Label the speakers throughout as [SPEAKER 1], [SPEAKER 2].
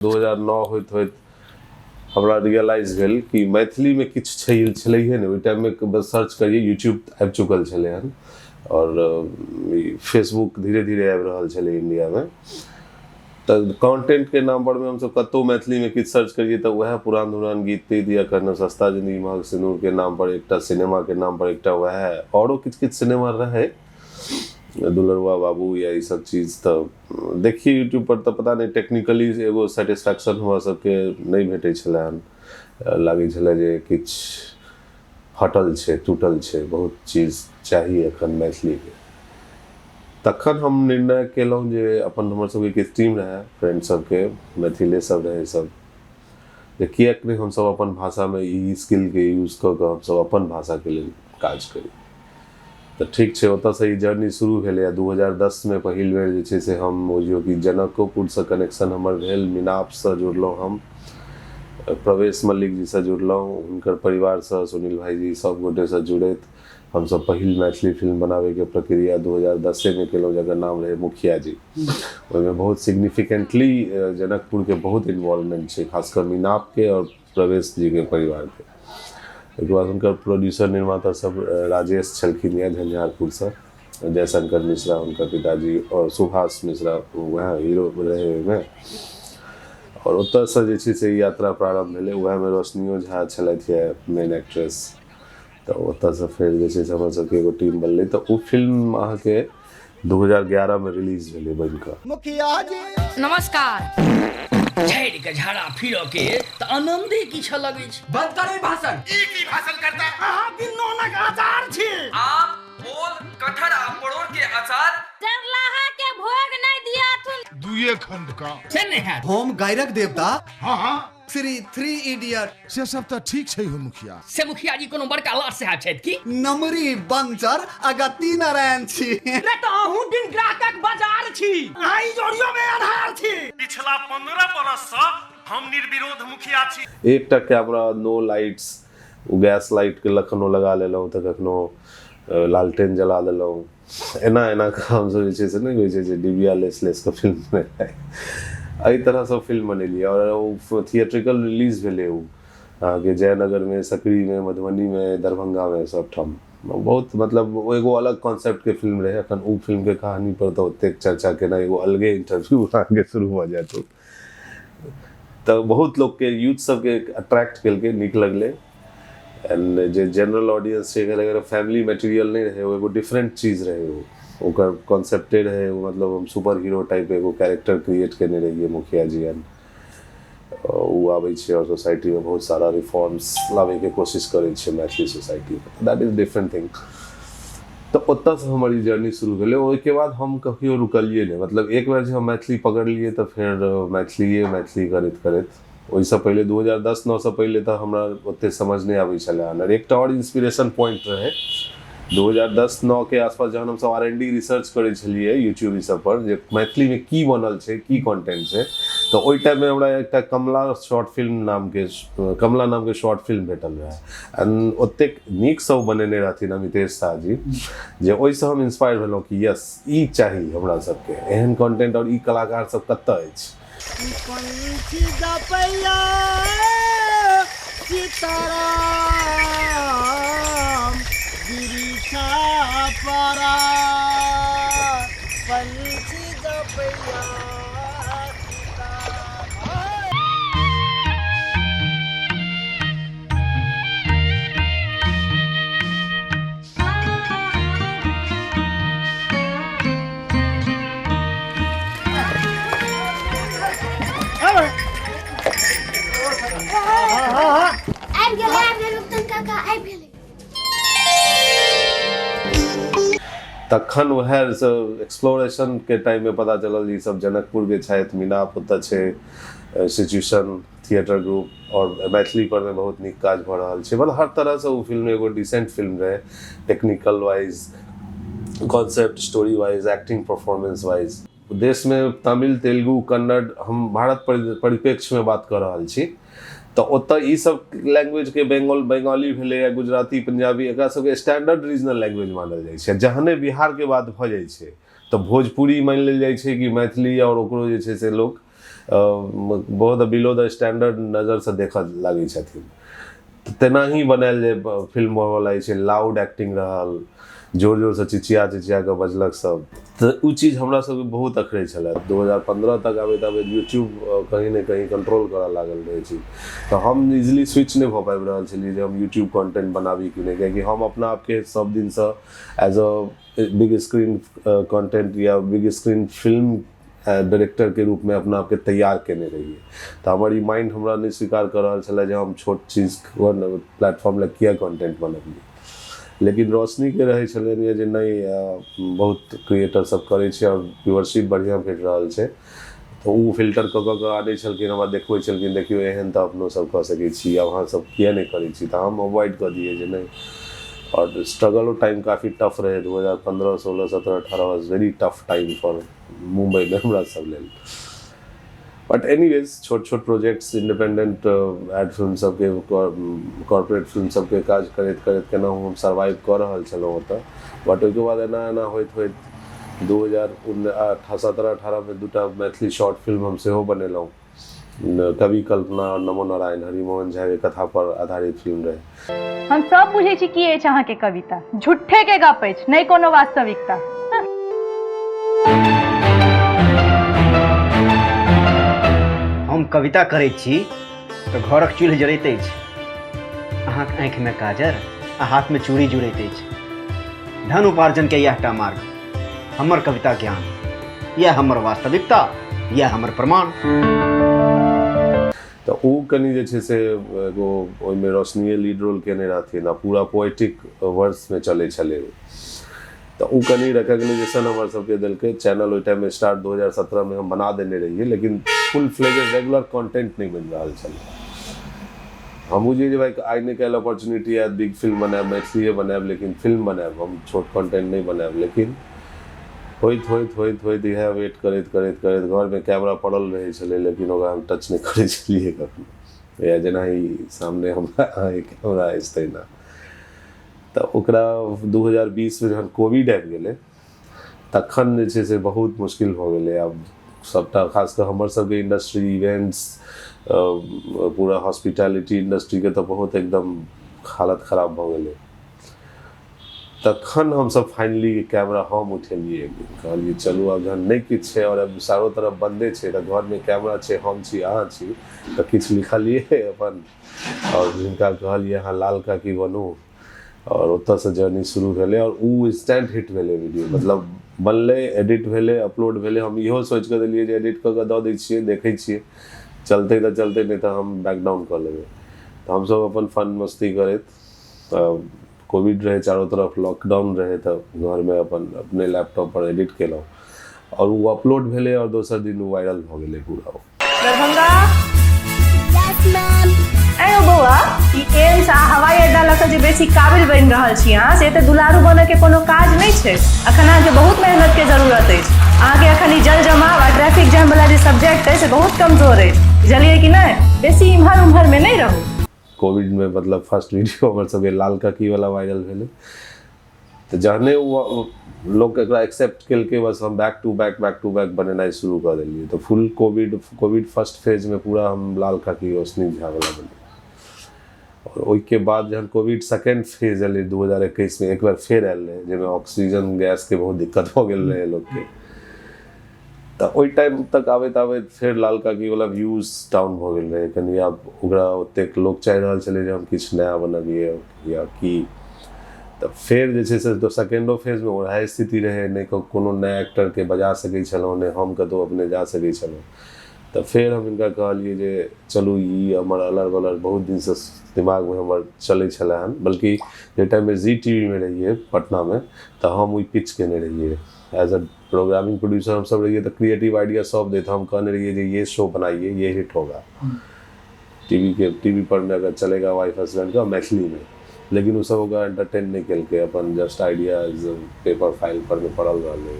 [SPEAKER 1] 2009 होइत होइत हमरा रियलाइज भेल कि मैथिली में किछु छलैहे ने। ओहि टाइम में बस सर्च करिए, यूट्यूब आबि चुकल छलै हन और फेसबुक धीरे धीरे आबि रहल छलै इंडिया में। तो कंटेंट के नाम पर में हम सब कतौ मैथिली में किछु सर्च करिए तो वह पुरान धुरान गीत तीत या कहना सस्ता जिंदगी महग सिनूर के नाम पर एकटा सिनेमा के नाम पर एकटा वह औरो किछु किछु सिनेमा रहे, दुलरुआ बाबू या ये सब चीज। तो देखिए यूट्यूब पर तो पता नहीं टेक्निकली एगो सेटिस्फैक्शन हुआ सबके नहीं भेटै छलै हन, लागै छलै जे किछु हटल छै टूटल छै, बहुत चीज चाहिए एखन मैथिली के। तखन हम निर्णय केलहुँ जे अपन हमर सबके किछु टीम रहे फ्रेंड सबके, मैथिले सब रहे सब, जे किएक नहि हमसब अपन भाषा में ई स्किल के यूज कऽ कऽ हमसब अपन भाषा के लेल काज करी। तो ठीक छै, ओतऽ से ई जर्नी शुरू भेलै। 2010 में पहिल बेर जे छै से हम बुझियौ कि जनकोपुर से कनेक्शन हमर भेल, मिनाप से जुड़लहुँ हम, प्रवेश मल्लिक जी से जुड़लहुँ, हुनकर परिवार से, सुनील भाई जी सब गोटे से जुड़ैत हम सब पहिल मैथिली फिल्म बनावे के प्रक्रिया 2010 में केलहुँ, जकर नाम रहे मुखिया जी। ओहिमे बहुत सिग्निफिकेंटली जनकपुर के बहुत इन्वॉल्वमेंट छै, खासकर मिनाप के और प्रवेश जी के परिवार के। एक बाद उनकर प्रोड्यूसर निर्माता सब राजेश छलखिन या झंझारपुर से, जयशंकर मिश्रा उनका पिताजी, और सुभाष मिश्रा वह हीरो रहे में। और ओतऽ से जे छै से यात्रा प्रारंभ भेलै। वह में रोशनियो झा छलथि मेन एक्ट्रेस। तो ओतऽ से फिर जे छै से हमर सबके एगो टीम बनलै। तो ओ फिल्म अहाँके 2011 में रिलीज भेलै बनिकऽ।
[SPEAKER 2] मुखिया जी
[SPEAKER 3] नमस्कार। झड़ के झाड़ा फिरो के त आनंदे किछ लगै छै।
[SPEAKER 2] बंद करे भाषण।
[SPEAKER 4] ई की भाषण करता है?
[SPEAKER 2] अहाँ की नौनक आचार छी।
[SPEAKER 4] आम, ओल, कटहर आ परोर के अचार
[SPEAKER 5] सरलाहा के भोग नहीं दिया तुम।
[SPEAKER 6] दुए खंड का
[SPEAKER 3] से नहीं है।
[SPEAKER 2] हम गायरक देवता
[SPEAKER 6] हाँ हाँ
[SPEAKER 2] श्री 3 इडियट
[SPEAKER 6] से सब तो ठीक छै हो मुखिया।
[SPEAKER 3] से मुखिया जी कोनो बड़का लाट से छथि की?
[SPEAKER 2] नमरी बंचर अगति नारायण छी।
[SPEAKER 7] रे तो अहूँ दिन ग्राहकक बाजार छी, आई जोड़ियो में आधार छी।
[SPEAKER 4] पिछला 15 बरस से हम निर्विरोध मुखिया छी।
[SPEAKER 1] एकटा camera, no lights, gas light के लखनो लगा लेलहुँ तो कखनो लालटेन जला देलहुँ। एना एना काम सब जे छै से नहि होइ छै जे डिबिया लेस के फिल्म में एहि तरह सब फिल्म बनेलिए। और थिएट्रिकल रिलीज भेलै ओ अहाँके जयनगर में, सकरी में, मधुबनी में, दरभंगा में, सब ठाम। बहुत मतलब वो एगो अलग कॉन्सेप्ट के फिल्म रहे। अखन ओ फिल्म के कहानी पर तो ओतेक चर्चा केना एगो अलगे इंटरव्यू आगे शुरू हो जाए तो बहुत लोग के यूथ सब के अट्रैक्ट केलकै, नीक लगलै। एंड जे जनरल ऑडियंस छै अगर फैमिली मटेरियल नहीं रहे, वो एगो डिफरेंट चीज रहे, वो ओकर कॉन्सेप्टे रहे। वो मतलब हम सुपर हीरो टाइप एगो कैरेक्टर क्रिएट करने रहिए मुखिया जी। एंड वो आबै छै और सोसाइटी में बहुत सारा रिफॉर्म्स लावे के कोशिश करै छै मैथिली सोसाइटी में। That is different thing. तो ओतऽ से हमारी जर्नी शुरू भेलै। ओहिके बाद हम कहियो रुकलिए नहीं। मतलब एक बार जब हम मैथिली पकड़ लिए तो फिर मैथिली करैत करैत, ओहिसँ पहले 2010-9 से पहले तो हमरा ओते समझ नहीं आबै छलै। और एकटा और इंस्पिरेशन पॉइंट रहे 2010-9 के आसपास जहन हमसब R&D रिसर्च करै छलिए यूट्यूब ई सब पर जे मैथिली में की बनल छै, की कंटेंट छै। तो ओहि टाइम में हमरा एकटा कमला नाम के शॉर्ट फिल्म भेटल रहे। एंड ओतेक नीक सब बनेने रहथिन अमितेश शाह जी, जे ओहिसँ हम इंस्पायर भेलहुँ कि यस ई चाही हमरा सबके, एहन कंटेंट और ई कलाकार सब कतऽ अछि। तखन वह एक्सप्लोरेशन के टाइम में पता चलल सब जनकपुर के छथि, मिनाप ओतऽ छै, सिचुएशन थिएटर ग्रुप और मैथिली पर में बहुत नीक काज भऽ रहल छै। मतलब हर तरह से वो फिल्म एगो डिसेंट फिल्म रहे, technical wise, concept, story wise, acting, performance wise. देश में तमिल, तेलुगु, कन्नड़, हम भारत परिप्रेक्ष्य में बात कर रहल छी। तो ओतऽ ई सब लैंग्वेज के बंगाली भेलै या गुजराती, पंजाबी, एकरा सबके स्टैंडर्ड रीजनल लैंग्वेज मानल जाइ छै। जहने बिहार के बात भऽ जाइ छै तो भोजपुरी मान लेल जाइ छै कि मैथिली, और ओकरो जे छै से लोग बहुत बिलो द स्टैंडर्ड नजर से देखऽ लागै छथिन। तेना ही बनायल जे फिल्म वाला छै, लाउड एक्टिंग रहल, जोर जोर से चिचिया के बजलक सब, तो उ चीज हमरा सबके बहुत अखरै छलै। 2015 तक आबैत यूट्यूब कहीं ने कहीं कंट्रोल करऽ लागल रहै छी, तो हम इजिली स्विच नहीं भऽ पाबि रहल छलियै जे हम यूट्यूब कंटेंट बनाबी कि नहीं, कियाकि हम अपना आपके सब दिन से as a big screen content या बिग स्क्रीन फिल्म डायरेक्टर के रूप में अपना आपके तैयार केने रहिए। तो हमारी माइंड हमरा नहीं स्वीकार कर रहा छलै जे हम छोट चीज प्लेटफॉर्म लग किया कंटेंट बनबिए। लेकिन रोशनी के रहे छलै जे नहीं बहुत क्रिएटर सब करे छे और व्यूअरशिप बढ़िया भेट रहल छे, तो उ फिल्टर कऽ आनै छलखिन, हमरा देखबै छलखिन देखियो एहन तऽ अपनो सब कऽ सकै छी, अहाँ सब किया नहीं करै छी, तऽ हम अवॉइड कर दिए जे नहीं। और स्ट्रगल टाइम काफ़ी टफ रहे 2015, 16, 17, 18 was very tough time for Mumbai में हमरा सब लेल। बट एनीवेज छोट छोट प्रोजेक्ट्स इंडिपेंडेंट एड फिल्म सबके कॉर्पोरेट फिल्म सबके काज करैत करैत केना हम सर्वाइव कर रहल छलहुँ ओतऽ। बट ओहिके बाद एना होइत 2017-18 में दूटा मैथिली शॉर्ट फिल्म हम सेहो बनेलहुँ। कवि कल्पना और नमो नारायण हरिमोहन झा के कथा पर आधारित फिल्म रहे।
[SPEAKER 8] हम सब बुझे छी की अछि अहाँ के कविता, झूठे के गप अछि, नहीं कोनो वास्तविकता।
[SPEAKER 9] हम कविता करैत छी तऽ घरक चूल्ह जरैत अछि, अहाँक आँखि में काजर आ हाथ में चूड़ी जुड़ैत अछि। धन उपार्जन के यहटा मार्ग, हमर कविता ज्ञान, यह हमर वास्तविकता, यह हमर प्रमाण।
[SPEAKER 1] तो उ कनी जे छै से एगो ओहिमे रोशनीए लीड रोल केने रहथिन आ पूरा पोएटिक वर्स में चले छले, तो उ कनी रिकॉग्नाइजेशन हमर सबके देलकै। चैनल ओइ टाइम में स्टार्ट 2017 में हम बना देने रहिए, लेकिन फुल फ्लेजेड रेगुलर कंटेंट नहीं बन रहल छलै। हम बुझिए जे भाई आइ नहीं काल्हि अपॉर्चुनिटी आयत बिग फिल्म बनाएब, मैथिलीए बनाएब, लेकिन फिल्म बनाएब, हम छोट कंटेंट नहीं बनाएब। लेकिन होइत इएह वेट करैत घर में कैमरा पड़ल रहे छलै, लेकिन ओकरा हम टच नहीं करै छलिए कखनो, या जेना ही सामने हमरा कैमरा अछि ना। तो ओकरा 2020 में जहन कोविड आबि गेलै तखन जे छै से बहुत मुश्किल भऽ गेलै। आब सबटा खासकर हमर सबके इंडस्ट्री, इवेंट्स, पूरा हॉस्पिटैलिटी इंडस्ट्री के तो बहुत एकदम हालत खराब भऽ गेलै। तखन हम सब फाइनली कैमरा हम उठेलिए, कहलिए चलू अब जहन नहीं किछु छै और अब चारो तरफ बंदे छै, तो घर में कैमरा छै, हम छी, अहाँ छी, तो किछु लिखलिए अपन, और जिनका कहलिए अहाँ लाल काकी बनू, और ओतऽ से जर्नी शुरू भेलै। और उ इंस्टेंट हिट भेलै वीडियो, मतलब बनलै, एडिट भेलै, अपलोड भेलै। हम इहो सोच के देलिए जे एडिट कऽ के दऽ दै छियै, देखै छियै, चलतै तऽ चलतै, नहीं तऽ हम बैक डाउन कऽ लेबै। तो हम सब अपन फन मस्ती करैत, कोविड रहे, चारों तरफ लॉकडाउन रहे, तो घर में अपने लैपटॉप पर एडिट केलहुँ और वो अपलोड भेलै, और दोसर दिन वो वायरल भऽ गेलै पूरा।
[SPEAKER 8] दरभंगा आयो बौआ, ई एम्स आ हवाई अड्डा लऽ कऽ जे बेसी काबिल बनि रहल छी अहाँ, से तऽ दुलारू बनऽ के कोनो काज नहीं छै। अखन अहाँके बहुत मेहनत के जरूरत अछि। अहाँके अखन ई जल जमाव आ ट्रैफिक जाम वाला जे सब्जेक्ट है से बहुत कमजोर है, बुझलिए कि नहीं? बेसी इम्हर उम्हर में नहीं रहू।
[SPEAKER 1] कोविड में मतलब फर्स्ट वीडियो हमर सबके लाल काकी वाला वायरल भेलै, तो जहने लोग एकरा एक्सेप्ट केलकै, बस हम बैक टू बैक बनेनाइ शुरू कर देलिए। तो फुल कोविड फर्स्ट फेज में पूरा हम लाल काकी रोशनी झा वाला बने। और ओहिके बाद जहन कोविड सेकेंड फेज एलै 2021 में, एक बार फेर आयल रहे, जाहिमे ऑक्सीजन गैस के बहुत दिक्कत हो गेल रहे लोग के। तो ओहि टाइम तक आबैत फेर लाल काकी वाला व्यूज डाउन भऽ गेल रहे, कनी आब ओकरा ओतेक लोग चाहि रहल छलै जे हम किछु नया बनबिए या की। तो फेर जे छै से तो सेकेंडो फेज में वएह स्थिति रहे, नहीं कोनो नया एक्टर के बजा सकै छलहुँ, नहीं हम कतहु अपने जा सकै छलहुँ। तो फिर हम इनका कहलिए जे चलू ई हमर अलर बलर बहुत दिन से दिमाग में हमर चलै छलै हन, बल्कि जे टाइम में जी टीवी में रहिए पटना में, तो हम वही पिच केने रहिए एज अ प्रोग्रामिंग प्रोड्यूसर। हम सब रहिए तो क्रिएटिव आइडिया सब देते, हम कहने रहिए कि ये शो बनाइए, ये हिट होगा टीवी पर में अगर चलेगा वाइफ हस्बैंड का मैथिली में। लेकिन वो सब होगा एंटरटेन नहीं केलकै, अपन जस्ट आइडियाज पेपर फाइल पर में पड़ल रहलै।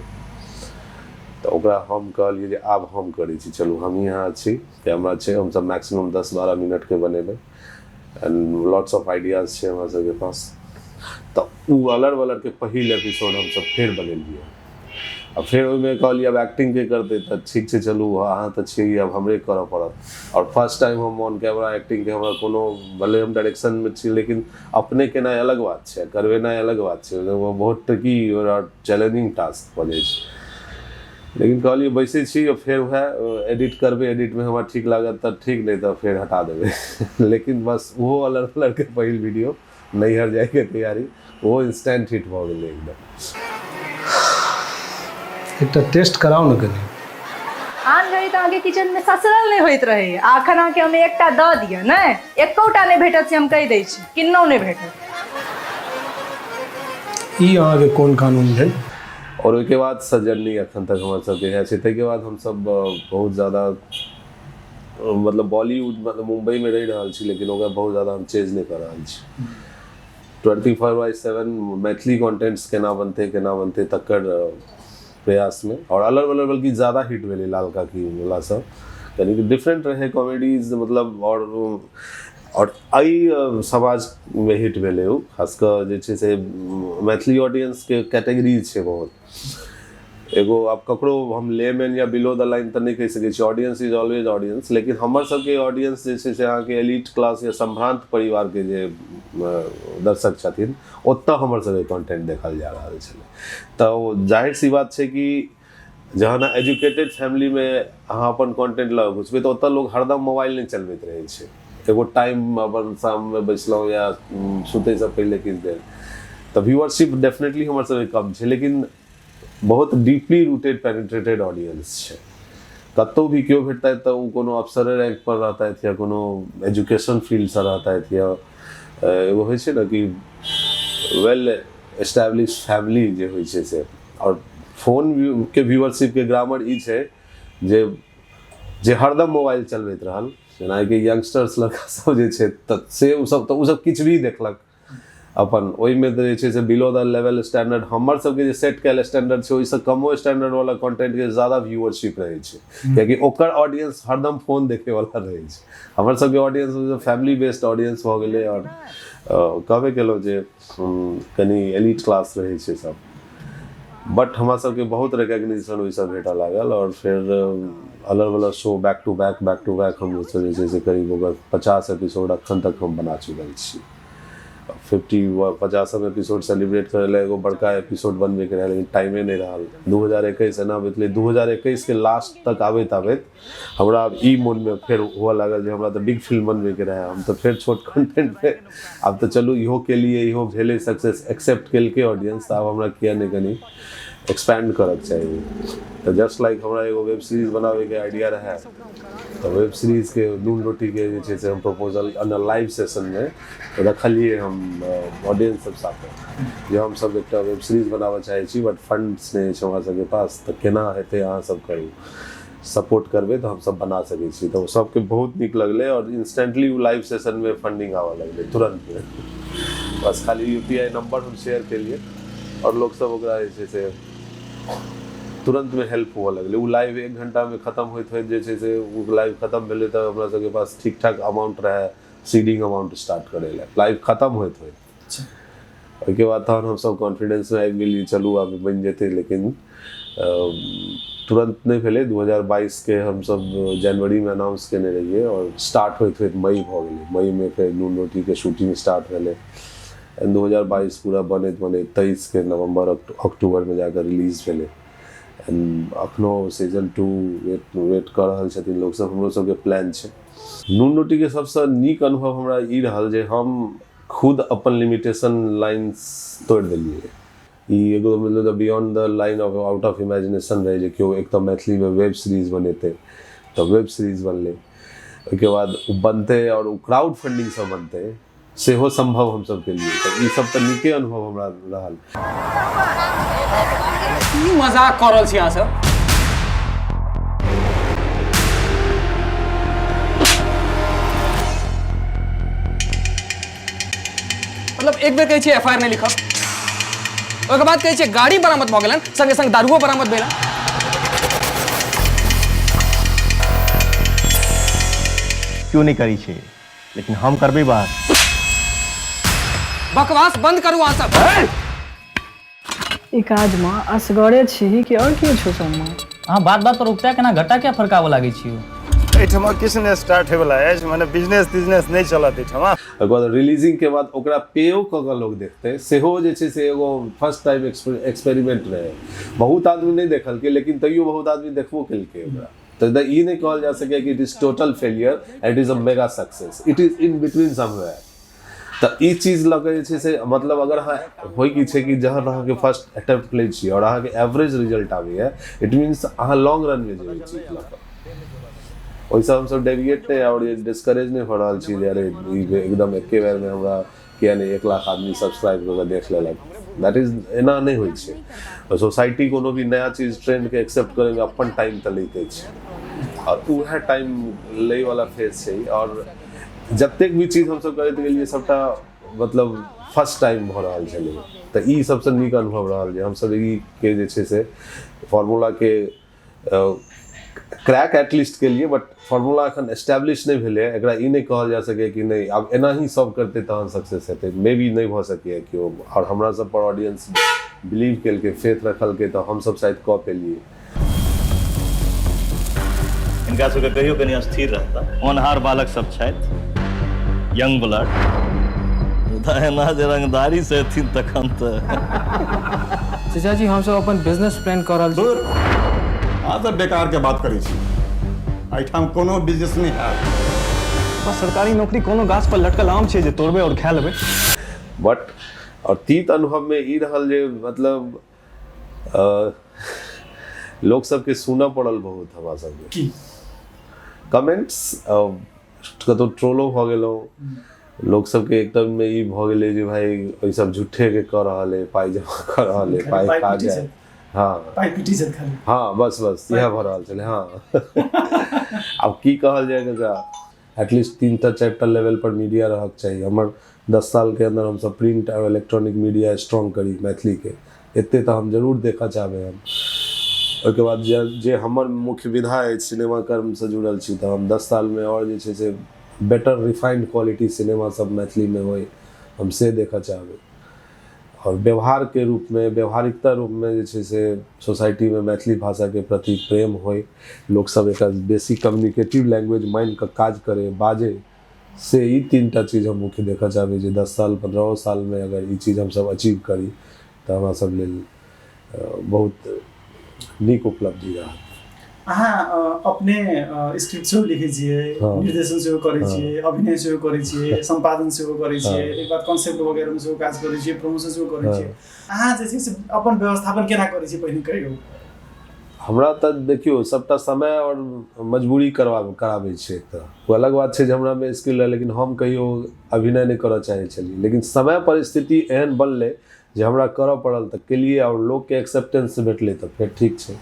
[SPEAKER 1] तो ओकरा हम कहलिए जे आब हम करै छी, चलू हम यहाँ छी, कैमरा छै, हम सब मैक्सिमम 10-12 मिनट के बनेबै एंड लॉट्स ऑफ आइडियाज छै हमरा सबके पास। तो उ अलर वलर के पहिल एपिसोड हम सब फिर बनेलिए, अब फिर ओहिमे कहलिए अब एक्टिंग के करते तो ठीक से चलू अहाँ तो छी अब हमरे करऽ पड़त और फर्स्ट टाइम हम ऑन कैमरा एक्टिंग के हमरा कोनो भले हम डायरेक्शन में छी लेकिन अपने केनाइ अलग बात छै करबेनाइ अलग बात छै वो बहुत ट्रिकी और चैलेंजिंग टास्क बनै छै लेकिन कहलिए बैसे छी और फिर वह एडिट करबे एडिट में हमरा ठीक लागत तो ठीक नहीं तो फिर हटा देबे लेकिन बस वो अलग के पहिल वीडियो नैहर जाए के तैयारी वो इंस्टेंट हिट भऽ गेलै एकदम
[SPEAKER 10] एकटा टेस्ट कराओ न कनी
[SPEAKER 8] आन घड़ी तो आगे किचन में ससरल नहीं होइत रहे आखन आके हमें एकटा दऽ दिया ने एकोटा नहीं भेटत से हम कहि दै छी किन्नो नहीं भेटत
[SPEAKER 10] ई अहाँ के कोन कानून भेल
[SPEAKER 1] और ओहिके बाद सजनी अखन तक हमर सबके है छै ताहिके बाद हम सब बहुत ज़्यादा मतलब बॉलीवुड मतलब मुंबई में रहि रहल छी लेकिन ओकरा बहुत ज़्यादा हम चेंज नहीं कर रहल छी 24/7 मैथिली कॉन्टेंट्स केना बनते तकर प्रयास में और अलग अलग बल्कि ज़्यादा हिट भेलै लाल काकी वाला सब यानी कि डिफरेंट रहे कॉमेडीज मतलब और एहि समाज में हिट भेलै ओ खासकर जे छै से मैथिली ऑडियंस के कैटेगरीज छै बहुत एगो आप ककरो हम लेमैन या बिलो द लाइन तो नहीं कहि सकै छी ऑडियंस इज ऑलवेज ऑडियंस लेकिन हमर सबके ऑडियंस जे छै से अहाँके एलिट क्लास या सम्भ्रांत परिवार के जे दर्शक छथिन ओतऽ हमर सबके कंटेंट देखल जा रहल छलै तऽ जाहिर सी बात छै कि जहाँ एजुकेटेड फैमिली में अहाँ अपन कंटेंट लऽ घुसबै तऽ ओतऽ लोग हरदम मोबाइल नहीं चलबैत रहै छै एगो टाइम अपन शाम में बैसलहुँ या सुतै से पहले किछु देर तऽ व्यूअरशिप डेफिनेटली हमर सबके कम छै लेकिन बहुत डीपली रूटेड पेनिट्रेटेड ऑडियंस छै कतौ भी केओ भेटता है तो कोनो अफसर रैंक पर रहता है या कोनो एजुकेशन फील्ड से रहता है या एगो होइ छै ने कि वेल एस्टैब्लिश फैमिली जे होइ छै से और फोन के व्यूअरशिप के ग्रामर ई छै जे हरदम मोबाइल चलबैत रहल जेनाकि यंगस्टर्स लड़का सब जे छै तऽ से उ सब किछु भी देखलक अपन ओहिमे जे छै से बिलो द लेवल स्टैंडर्ड हमर सबके जे सेट कैल स्टैंडर्ड छै ओहिसँ कमो स्टैंडर्ड वाला कंटेंट के ज़्यादा व्यूअरशिप रहै छै कियाकि ओकर ऑडियंस हरदम फोन देखे वाला रहै छै हमर सबके ऑडियंस फैमिली बेस्ड ऑडियंस भऽ गेलै और कहबे केलहुँ जे कनि एलिट क्लास रहै छै सब बट हमरा सबके बहुत रिकॉग्निशन ओहिसँ भेटऽ लागल और फिर अलग अलग शो बैक टू बैक हम जे छै से करीब ओकर 50 एपिसोड अखन तक हम बना चुकल छी 50 एपिसोड सेलिब्रेट करे ला एगो बड़का एपिसोड बनबे के रहे लेकिन टाइमे नहीं रहल 2021 एना बीतले 2021 के लास्ट तक आबैत हमरा ई मन में फिर हुआ लागल जे हमरा तो बिग फिल्म बनबे के रहे हम तो फिर छोट कंटेंट पे अब तो चलू इहो के लिए इहो भेले सक्सेस एक्सेप्ट केल के ऑडियंस अब हमरा किया नहीं कनी एक्सपैंड करक चाहिए तो जस्ट लाइक हमरा एगो वेब सीरीज बनावे के आइडिया रहे तो वेब सीरीज के नून रोटी के जे छै से हम प्रपोजल अन लाइव सेशन में रखलिए हम ऑडियंस सब साथे जे हम सब एकटा वेब सीरीज बनाबऽ चाहै छी बट फंड्स नहीं छै हमरा सबके पास तो केना हेतै अहाँ सब करू सपोर्ट करबे तो हम सब बना सकै छी तो सबके बहुत नीक लगले और इंस्टेंटली लाइव सेशन में फंडिंग आवा लगले तुरंत में बस खाली यूपीआई नंबर हम शेयर केलिए और लोग सब ओकरा जे छै से तुरंत में हेल्प हुआ लगले वो लाइव 1 घंटा में खत्म होइत जे छै से वो लाइव खत्म भेले तो हमरा सबके पास ठीक ठाक अमाउंट रहे सीडिंग अमाउंट स्टार्ट करे ला लाइव खत्म होइत ओहिके बाद तहन हम सब कॉन्फिडेंस में आबि गेलिए चलू आब बनि जेतै लेकिन तुरंत नहीं भेले 2022 के हम सब जनवरी में अनाउंस केने रहिए और स्टार्ट होइत मई भऽ गेलै मई में फिर नून रोटी के शूटिंग स्टार्ट भेले 2022 पूरा बनैत 23 के नवंबर अक्टूबर में जाकर रिलीज भेले अखनो सीजन 2 वेट कर रहल छथिन लोग सब हमरो सबके प्लान छै नून रोटी के सबसे नीक अनुभव हमरा ई रहल जे हम खुद अपन लिमिटेशन लाइन्स तोड़ देलिए ई एगो मतलब beyond the line of out of imagination रहे जे क्यों एक तो मैथिली में वेब सीरीज बनेते तो वेब सीरीज बनले उसके बाद बनते और क्राउड फंडिंग सब बनते सेहो संभव हम सब के लिए तो ई सब तो नीके अनुभव हमरा रहल
[SPEAKER 7] की मजाक कर रहल छी अहाँ सब मतलब एक बेर कहै छी एफआईआर नहीं लिखब ओकर बाद कहै छी गाड़ी बरामद भऽ गेलन संगे संग दारुओ बरामद भेल
[SPEAKER 9] क्यों नहीं करी छे लेकिन हम करबे बात
[SPEAKER 7] बकवास बंद करू अहाँ सब
[SPEAKER 8] ई काज में असगरे छी कि और कियो छौ संग में?
[SPEAKER 7] अहाँ बात बात पर उगता केना घटा क्या फरकाव लागे छियो?
[SPEAKER 11] एठमा किछु नहि स्टार्ट होइवला अछि, मने बिजनेस नहि चलत एठमा।
[SPEAKER 1] ओकर बाद रिलीजिंग के बाद ओकरा पेओ कऽ लोग देखते सेहो जे छै से एगो फर्स्ट टाइम एक्सपेरिमेंट रहे। बहुत आदमी नहीं देखलकै लेकिन तैयो बहुत आदमी देखबो केलकै ओकरा। तो ई नहीं कहल जा सके कि it is total failure and it is a mega success, it is in between somewhere. तो ई चीज लगे जे छै से मतलब अगर अहाँ होइ की छै कि जहाँ अहाँ के फर्स्ट अटेम्प्ट लै छी और अहाँ के एवरेज रिजल्ट आबैए, इट मीन्स अहाँ लॉन्ग रन में जेबै चीज लऽ कऽ। ओहिसँ हमसब डेविएट नहीं और डिस्करेज नहीं भऽ रहल छी जे अरे एकदम एके बेर में हमरा किया नहीं 1 लाख आदमी सब्सक्राइब कऽ देख लेलक। दैट इज एना नहीं होइ छै। सोसाइटी कोनो भी नया चीज ट्रेंड के एक्सेप्ट करे में अपन टाइम तऽ लैते छै और उएह टाइम लै वाला फेज छै। और जतेक भी चीज हमसब करैत गेलियै सबटा मतलब फर्स्ट टाइम भऽ रहल छलै। तऽ ई सबसँ नीक अनुभव रहल जे हमसब ई के जे छै से फॉर्मूला के क्रैक एटलीस्ट के लिए, बट फॉर्मूला एखन एस्टैब्लिश नहीं भेलै। एकरा ई नहीं कहल जा सके कि नहीं आब एना ही सब करते तहन सक्सेस हेतै, मे बी नहीं भऽ सकैए केओ। और हमरा सब पर ऑडियंस बिलीव केलकै, फेथ रखलकै, तऽ हम सब शायद कऽ पेलियै।
[SPEAKER 11] इनका सबके कहियो कनि अस्थिर रहता, होनहार बालक सब छथि, यंग ब्लड। एना जे रंगदारी से एथिन तखन तऽ
[SPEAKER 7] चाचा जी हम सब अपन बिजनेस प्लान कर रहल छी।
[SPEAKER 6] आज बेकार के बात करै छी, एहिठाम कोनो बिजनेस नहीं है।
[SPEAKER 10] बस सरकारी नौकरी कोनो गाछ पर लटकल आम छै जे तोड़बै और खा लेबै।
[SPEAKER 1] बट और तीत अनुभव में ई रहल जे मतलब लोग सबके सुनऽ पड़ल बहुत हमरा सबके कमेंट्स, कतौ ट्रोलो भऽ गेलौ, लोग सबके एकदम में ई भऽ गेलै जे भाई ओइ सब झूठे के कऽ रहल है, पाई जमा कऽ रहल है, पाई खा जाए। हाँ हाँ बस यह भऽ रहल छलै। हाँ अब की कहल जाए एकरा, एटलीस्ट 3-4 लेवल पर मीडिया रहक चाहिए। हमर 10 साल के अंदर हम सब प्रिंट और इलेक्ट्रॉनिक मीडिया स्ट्रॉन्ग करी मैथिली के, एते तो हम जरूर देखा चाहबे। हम ओके बाद जे हमर मुख्य विधा है सिनेमा कर्म से जुड़ल छी, तो हम 10 साल में और जे छै से बेटर रिफाइंड क्वालिटी सिनेमा सब मैथिली में होय, हम से देखा चाहबे। और व्यवहार के रूप में, व्यवहारिकता रूप में जे छै से सोसाइटी में मैथिली भाषा के प्रति प्रेम होय, लोग सब एक बेसी कम्युनिकेटिव लैंग्वेज माइंड का काज करे, बाजे, से ई 3टा चीज हम मुख्य देखा चाहबे जे 10 साल 15 साल में अगर ई चीज हम सब अचीव करी तो हमरा सब लेल बहुत नीक उपलब्धि रहा।
[SPEAKER 12] अहाँ अपने स्क्रिप्ट सेहो लिखै छियै, निर्देशन सेहो करै छियै, अभिनय सेहो करै छियै, संपादन सेहो करै छियै, एक बार कॉन्सेप्ट वगैरह में सेहो काज करै छियै, प्रमोशन सेहो करै छियै। अहाँ जे छै से अपन व्यवस्थापन केना करै छियै पहिने कहियौ?
[SPEAKER 1] हमरा तऽ देखियो सबटा समय और मजबूरी कराबै छै। तऽ वो अलग बात छै जे हमरा में स्किल है लेकिन हम कहियो अभिनय नहीं करऽ चाहे छलियै, लेकिन समय परिस्थिति एहन बनलै जे हमरा करऽ पड़ल तऽ केलिए और लोग के एक्सेप्टेंस भेटलै तऽ फेर ठीक छै।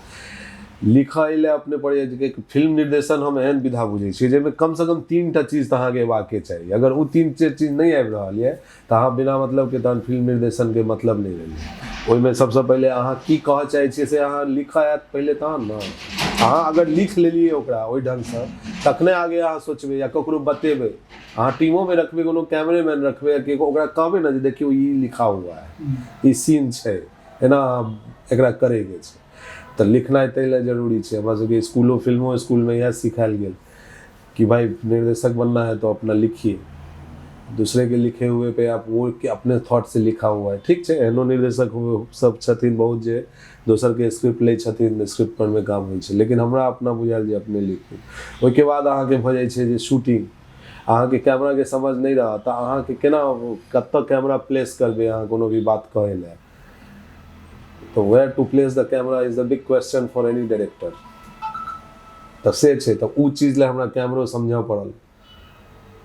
[SPEAKER 1] लिखै ले अपने पड़े कि फिल्म निर्देशन हम एहन विधा बुझे छी जेमे कम से कम 3टा चीज अहाँ के हेबाके चाहिए। अगर वो 3 चीज नहीं आबि रहल है तो अहाँ बिना मतलब के तहन फिल्म निर्देशन के मतलब नहीं रही। ओहिमे सबसे पहले अहाँ की कह चाहे छियै से अहाँ लिखऽ आयत पहले तहन न। अहाँ अगर लिख लेलिए ओकरा ओहि ढंग से तखने आगे अहाँ सोचबै या ककरो बतेबै। अहाँ टीमो में रखबै, कोनो कैमरेमैन रखबै कि ओकरा कहबै ना जे देखियो ई लिखा हुआ है, ई सीन छै, एना एकरा करे के छै। तो लिखना तैले जरूरी है। हमरा सबके स्कूलों फिल्मों स्कूल में यह सिखायल गेल कि भाई निर्देशक बनना है तो अपना लिखिए, दूसरे के लिखे हुए पे आप वो के अपने थॉट से लिखा हुआ है। ठीक है, एहनो निर्देशक सब छथिन बहुत जे दोसर के स्क्रिप्ट ले छथिन, स्क्रिप्ट पर में काम होइ छै, लेकिन हमरा अपना बुझायल जे अपने लिखू। ओहिके बाद अहाँ के भऽ जाइ छै जे शूटिंग, अहाँ के कैमरा के समझ नहीं रहा तो अहाँ के केना कतऽ कैमरा प्लेस करबै अहाँ कोनो भी बात कहै ले। तो where to place the camera is the big question for any director। तो से छै तो उ चीज ले हमरा कैमरो समझऽ पड़ल,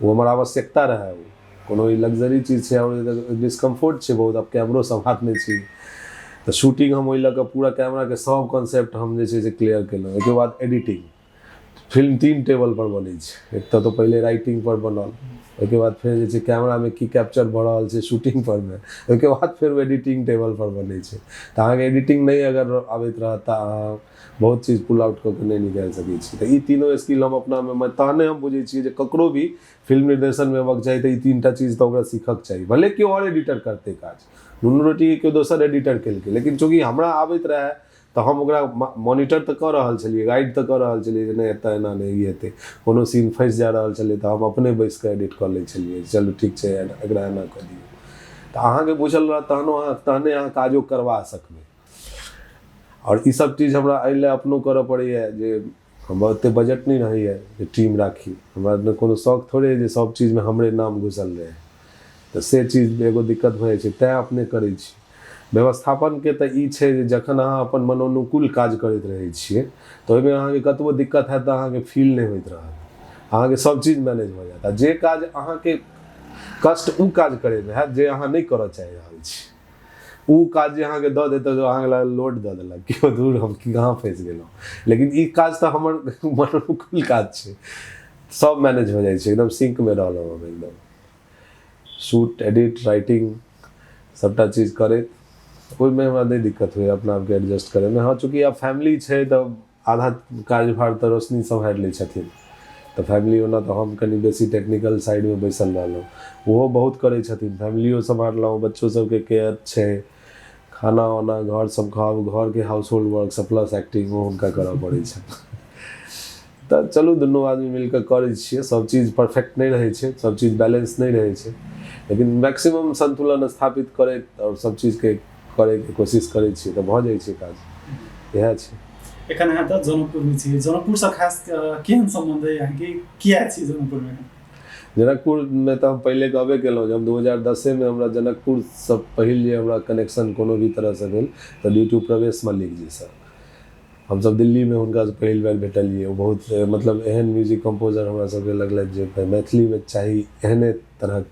[SPEAKER 1] वो हमारा आवश्यकता रहे। वो कोनो लग्जरी चीज छै और डिस्कम्फर्ट छै बहुत, अब कैमरो सब हाथ में छी। तो शूटिंग हम ओइ लऽ कऽ पूरा कैमरा के सब कॉन्सेप्ट हम जे छै से क्लियर केलहुँ। ओहिके बाद एडिटिंग, फिल्म 3 टेबल पर बनै छै। एक तो पहले राइटिंग पर बनल, ओहिके बाद फिर जे छै कैमरा में की कैप्चर भऽ रहल छै शूटिंग पर में, ओहिके बाद फिर एडिटिंग टेबल पर बनै छै। तऽ अहाँके एडिटिंग नहीं अगर आबैत रहत तऽ अहाँ बहुत चीज पुल आउट कऽ के नहीं निकालि सकै छी। तऽ ई तीनों स्किल हम अपना में तहने हम बुझै छियै जे ककरो भी फिल्म निर्देशन में अबक चाही तऽ ई 3टा चीज तऽ ओकरा सीखक चाही। भले केओ और एडिटर करते काज, नुन रोटी के केओ दोसर एडिटर केलकै, लेकिन चूँकि हमरा आबैत रहे तऽ हम ओकरा मॉनिटर तऽ कऽ रहल छलियै, गाइड तऽ कऽ रहल छलियै जे नहि एतऽ एना नहीं ई हेतै। कोनो सीन फँसि जा रहल छलै तऽ हम अपने बैस कऽ एडिट कऽ लै छलियै, चलू ठीक छै एकरा एना कऽ दियौ। तऽ अहाँके बुझल रहत तहने अहाँ काजो करवा सकबै। और ई सब चीज हमरा एहि लए अपनो करऽ पड़ैए जे हमरा ओते बजट नहीं रहैए जे टीम राखी। हमरा कोनो शौक थोड़े है जे सब चीजमे हमरे नाम घुसल रहे, तऽ से चीज एगो दिक्कत भऽ जाइ छै, तेँ अपने करै छी। व्यवस्थापनके तऽ ई छै जे जखन अहाँ अपन मनोनुकूल काज करैत रहै छियै तऽ ओहिमे अहाँके कतबो दिक्कत हैत तऽ अहाँके फील नहि होइत रहत, अहाँके सब चीज मैनेज भऽ जायत। आ जे काज अहाँके कष्ट उ काज करैमे हैत जे अहाँ नहि करऽ चाहि रहल छी, उ काज जे अहाँके दऽ देतऽ जो अहाँके लग लोड दऽ देलक कि दूर हम कहाँ फँसि गेलहुँ। लेकिन ई काज तऽ हमर मनोनुकूल काज छै, सब मैनेज हो जाइ छै, एकदम सिंकमे रहलहुँ हम एकदम। शूट एडिट राइटिंग सबटा चीज करैत ओहिमे हमरा नहीं दिक्कत हुए अपना आपके एडजस्ट करैमे। हाँ चूँकि अब फैमिली छै तऽ आधा कार्यभार तऽ रोशनी सम्हारि लै छथिन, तऽ फैमिली ओना तऽ हम कनि बेसी टेक्निकल साइडमे बैसल रहलहुँ, ओहो बहुत करै छथिन। फैमिलियो सम्हारलहुँ, बच्चो सबके केयर छै, खाना वाना घर सब खाओ, घर के हाउस होल्ड वर्क सब प्लस एक्टिंगो हुनका करऽ पड़ै छै। तऽ चलू दुनू आदमी मिलकर करै छियै। सब चीज परफेक्ट नहीं रहै छै, सब चीज बैलेंस नहीं रहै छै, लेकिन मैक्सिमम संतुलन स्थापित करैत और सब चीज के करैके कोशिश करै छियै तऽ भऽ जाइ छै काज। इएह छै।
[SPEAKER 12] एखन अहाँ तऽ जनकपुरमे छियै, जनकपुरसँ खास केहन सम्बन्ध अइ अहाँके, किया छी जनकपुरमे?
[SPEAKER 1] जनकपुरमे तऽ हम पहिले कहबे केलहुँ जब 2010 हमरा जनकपुरसँ पहिल जे हमरा कनेक्शन कोनो भी तरहसँ भेल तऽ ड्यू टू प्रवेश मलिक जी सर। हमसब दिल्लीमे हुनकासँ पहिल बेर भेटलियै। ओ बहुत मतलब एहन म्यूजिक कंपोजर हमरा सबके लगलथि जे मैथिलीमे चाही एहने तरहक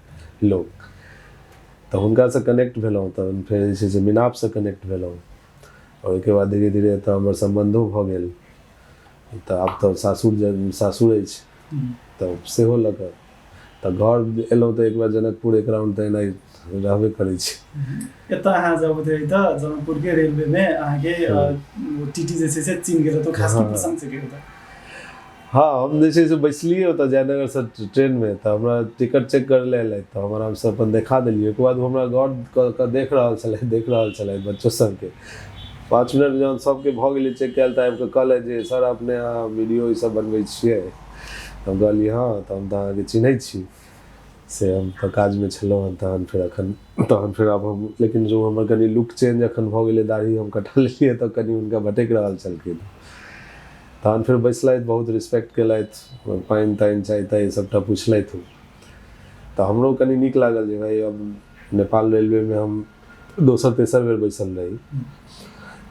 [SPEAKER 1] लोक। तऽ हुनकासँ कनेक्ट भेलहुँ, तऽ फेर जे छै से मिनापसँ कनेक्ट भेलहुँ, और ओहिके बाद धीरे धीरे तऽ हमर सम्बन्धो भऽ गेल। तऽ आब तऽ सासुर अछि तऽ सेहो लऽ कऽ तऽ घर एलहुँ तऽ एक बार जनकपुर एक राउंड तऽ एनाइ रहबे करै छै।
[SPEAKER 12] एतऽ अहाँ जब तऽ जनकपुरके रेलवेमे अहाँके टीटी जे छै से चिन्ह गेल तऽ खास की प्रसंग छै के?
[SPEAKER 1] हाँ हम जे छै से बैसलिए ओतऽ जयनगरसँ ट्रेनमे, तऽ हमरा टिकट चेक करै लए एलथि तऽ हम आरामसँ अपन देखा देलियै। ओहिके बाद हमरा गौर देख रहल छलथि बच्चो सबके। 5 मिनट जहन सबके भऽ गेलै चेक कयल तऽ आबि कऽ कहलथि जे सर अपने अहाँ वीडियो ई सब बनबै छियै? हम कहलियै हाँ, तऽ हम तऽ अहाँके चिन्है छी, से हम तऽ काजमे छलहुँ हँ। तहन फेर आब हम, लेकिन जो हमर कनि लुक चेंज एखन भऽ गेलै, दाढ़ी हम कटा लेलियै तऽ कनि हुनका भटकि रहल छलखिन। तहन फेर बैसलथि, बहुत रिस्पेक्ट केलथि, पानि तानि चाय ताय सबटा पुछलथि। तऽ हमरो कनि नीक लागल जे भाई अब नेपाल रेलवेमे हम दोसर तेसर बेर बैसल रही।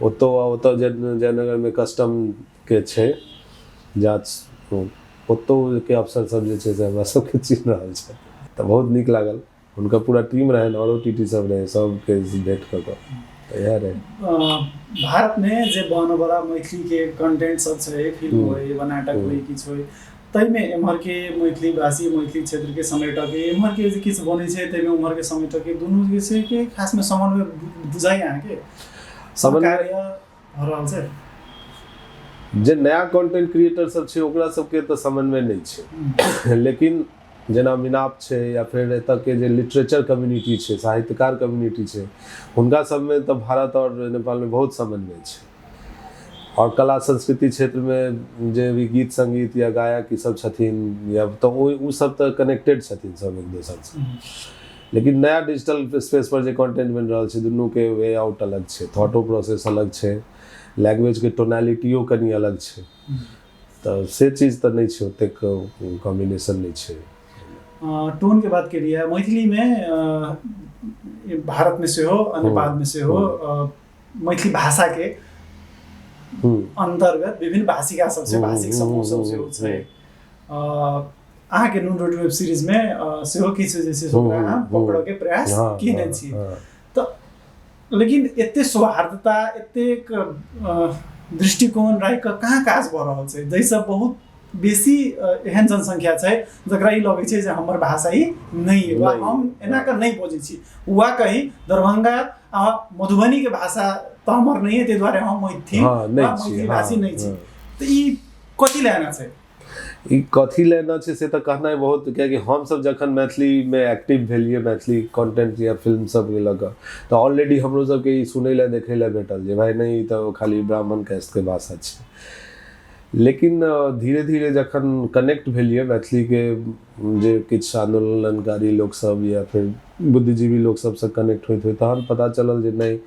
[SPEAKER 1] ओतऽ जयनगरमे कस्टमके छै जाँच, ओतोके अफसर सब जे छै से हमरा सबके चिन्ह रहल छै, तऽ बहुत नीक लागल। हुनका पूरा टीम रहनि, औरो टीटी सब रहे, सबके भेंट कऽ कऽ इएह रहे।
[SPEAKER 12] भारतमे जे बनऽवला मैथिलीके कंटेंट सब छै, फिल्म होइ वा नाटक होइ किछु होइ, ताहिमे एम्हरके मैथिली भाषी मैथिली क्षेत्रके समेटके, एम्हरके जे किछु बनै छै ताहिमे उम्हरके समेटके, दुनू जे छै कि खासमे समन्वय बुझाइ अहाँके कार्य भऽ रहल छै?
[SPEAKER 1] जे नया कंटेंट क्रिएटर सब छै ओकरा सबके तऽ समन्वय नहीं छै, लेकिन जेना मिनाप छै या फिर एतऽके जे लिटरेचर कम्युनिटी छै, साहित्यकार कम्युनिटी छै, हुनका सबमे तऽ भारत और नेपालमे बहुत समन्वय छै। और कला संस्कृति क्षेत्रमे जे भी गीत संगीत या गायक ई सब छथिन, या तऽ ओ सब तऽ कनेक्टेड छथिन सब एक दोसरसँ। लेकिन नया डिजिटल स्पेस पर जे कंटेंट बनि रहल छै, दुनूके वे आउट अलग छै, थॉटो प्रोसेस अलग छै, लैंग्वेजके टोनालिटियो कनि अलग छै, तऽ से चीज तऽ नहीं छै, ओतेक कॉम्बिनेशन नहीं छै।
[SPEAKER 12] टोनके बात केलिए मैथिलीमे, भारतमे सेहो नेपालमे सेहो मैथिली भाषाके अन्तर्गत विभिन्न भाषिका सब छै, भाषिक समूह सब सेहो छै। अहाँके नुन रोटी वेब सीरीजमे सेहो किछु जे छै से ओकरा पकड़ऽके प्रयास केने छियै। तऽ लेकिन एते सौहार्दता, एतेक दृष्टिकोण राखि कऽ कहाँ काज भऽ रहल छै, जाहिसँ बहुत बेसी एहन जनसंख्या छै जकरा ई लगै छै जे हमर भाषा ही नहीं है वा हम एना कर नहीं बजै छी वा कहीं दरभंगा आ मधुबनी के भाषा तो हमर नहीं है ते द्वारे हम मैथिली भाषी नहीं छी तो ई कथी लेना छै
[SPEAKER 1] ई कथी लेना छै से तऽ कहनाइ बहुत, कियाकि हमसब जखन मैथिलीमे एक्टिव भेलिए मैथिली कंटेंट या फिल्म सब लऽ कऽ तऽ ऑलरेडी हमरो सबके ई सुनै लए देखै लए भेटल जे भाई नहीं तऽ खाली ब्राह्मण कास्ट के भाषा छै। लेकिन धीरे धीरे जखन कनेक्ट भेलिए मैथिली के जे किछु आंदोलनकारी लोग सब या फिर बुद्धिजीवी लोग सबसँ कनेक्ट होइत तहन पता चलल जे नहीं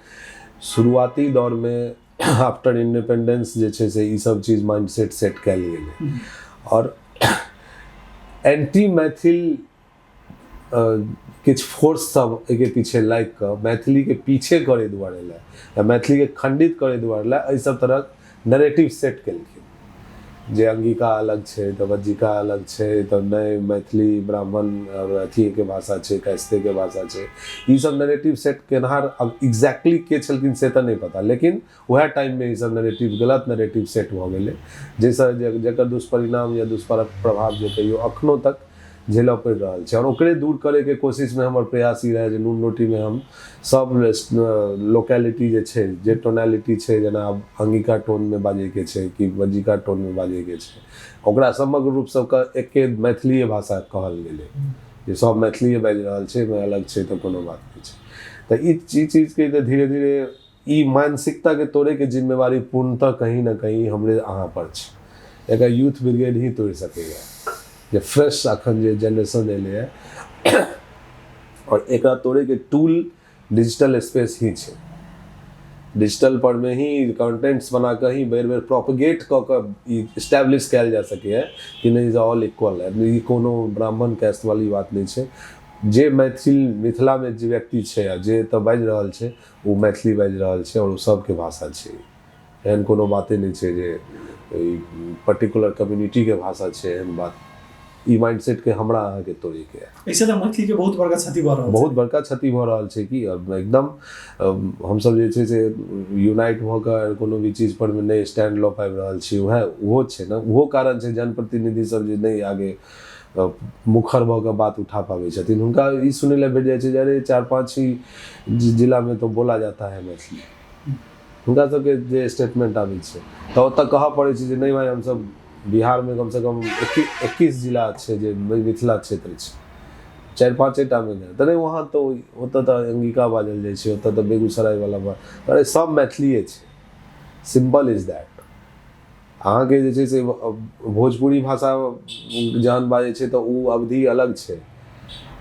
[SPEAKER 1] शुरुआती दौर में आफ्टर इंडिपेंडेंस जे छै से ई सब चीज माइंडसेट सेट कयल गेलै और एंटी मैथिल किछु फोर्स सब के पीछे लागि कऽ मैथिली के पीछे करे दुआरे लए या मैथिली के खंडित करे दुआरे लए एहि सब तरह नैरेटिव सेट केलखिन जे अंगिका अलग छै तऽ वज्जिका अलग छै तऽ नहि मैथिली ब्राह्मण और अथी के भाषा छै कास्ते के भाषा छै। ई सब नैरेटिव सेट केनहार अब एग्जैक्टली के छलखिन से तऽ नहीं पता, लेकिन वह टाइम में ई सब नैरेटिव गलत नैरेटिव सेट भऽ गेलै जैसे जकर दुष्परिणाम या दुष्प्रभाव जे कहियो अखनो तक झेलऽ पड़ि रहल छै। और ओकरे दूर करे के कोशिश में हमर प्रयास ई रहे जे नून रोटी में हम सब लोकेलिटी जे छै जे टोनालिटी छै जेना अंगिका टोन में बाजे के छै कि वज्जिका टोन में बाजे के छै ओकरा समग्र रूप से एके मैथिलीय भाषा कहल गेलै जे सब मैथिलीय बाजि रहल छै में अलग छै तऽ कोनो बात नहीं छै। तऽ ई चीज के धीरे धीरे ई मानसिकता के तोड़े के जिम्मेवारी पूर्णतः कहीं ना कहीं हमरे अहाँ पर छै। एकर यूथ ब्रिगेड ही तोड़ सकेगा जे फ्रेश अखन जे जनरेशन एले है और एक तोड़े के टूल डिजिटल स्पेस ही छै। डिजिटल पर में ही कंटेंट्स बना कर ही बेर बेर प्रोपगेट कऽ इस्टेब्लिश कयल जा सके है कि नहीं इज ऑल इक्वल है। ई कोनो ब्राह्मण कास्ट वाली बात नहीं छै। जे मिथिला में जे व्यक्ति छै जे तऽ बाजि रहल छै वो मैथिली बाजि रहल छै और सबके भाषा छै। एहन कोनो बाते नहीं छै जे पर्टिकुलर कम्युनिटी के भाषा छै एहन बात ई माइंडसेट के हमरा अहाँ के तोड़े के है।
[SPEAKER 12] ऐसे तऽ मैथिली के बहुत बड़का क्षति भऽ रहल छै,
[SPEAKER 1] बहुत बड़का क्षति भऽ रहल छै कि एकदम हम सब जे छै से यूनाइट भऽ कऽ कोनो भी चीज पर में नहीं स्टैंड लऽ पाबि रहल छी। ओहो छै ने ओहो कारण छै जनप्रतिनिधि सब जे नहीं आगे मुखर भऽ कऽ बात उठा पाबै छथिन। हुनका ई सुनै लए भेट जाइ छै जे अरे 4-5 ही जिला में तो बोला जाता है मैथिली। हुनका सबके जे स्टेटमेंट आबै छै तऽ ओतऽ कहऽ पड़ै छै जे नहीं भाई हमसब बिहार में कम से कम 21 जिला छै जे मिथिला क्षेत्र छै 4-5टा में तऽ नहीं वहाँ तो ओतऽ तऽ अंगिका बाजल जाइ छै ओतऽ तऽ बेगूसराय वाला अरे सब मैथिलीये छै। Simple is that. अहाँ के जे छै से भोजपुरी भाषा जहन बाजै छै तऽ उ अवधि अलग छै।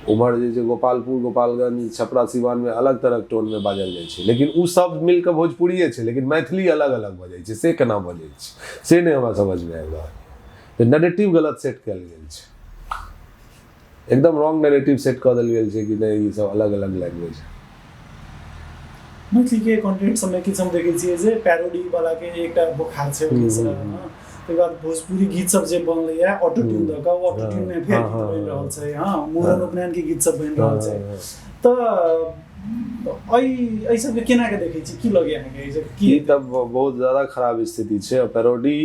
[SPEAKER 1] उम्हर जे छै गोपालपुर गोपालगंज छपरा सिवान में अलग तरह टोन में बाजल जाइ छै लेकिन उ सब मिल कऽ भोजपुरिये छै लेकिन मैथिली अलग अलग बजै छै। से केना बजै छै से नहीं हमरा समझ में आबि रहल है। नैरेटिव गलत सेट कयल गेल छै, एकदम रॉन्ग नैरेटिव सेट कऽ देल गेल छै कि नहीं ई सब अलग अलग लैंग्वेज है।
[SPEAKER 12] मैथिली के कंटेंट सब में किछु हम देखै छियै जे पैरोडी वाला के एकटा बोखार छै तकर बाद भोजपुरी गीत सब जे बनलै है ऑटो ट्यून दऽ कऽ ऑटो ट्यून में फेर गीत बनि रहल छै। हाँ मूड़न उपनयन के गीत सब बनि रहल छै तऽ एहि सब के केना के देखै छी की लगे अहाँके
[SPEAKER 1] कि तब बहुत ज्यादा खराब स्थिति छै। पैरोडी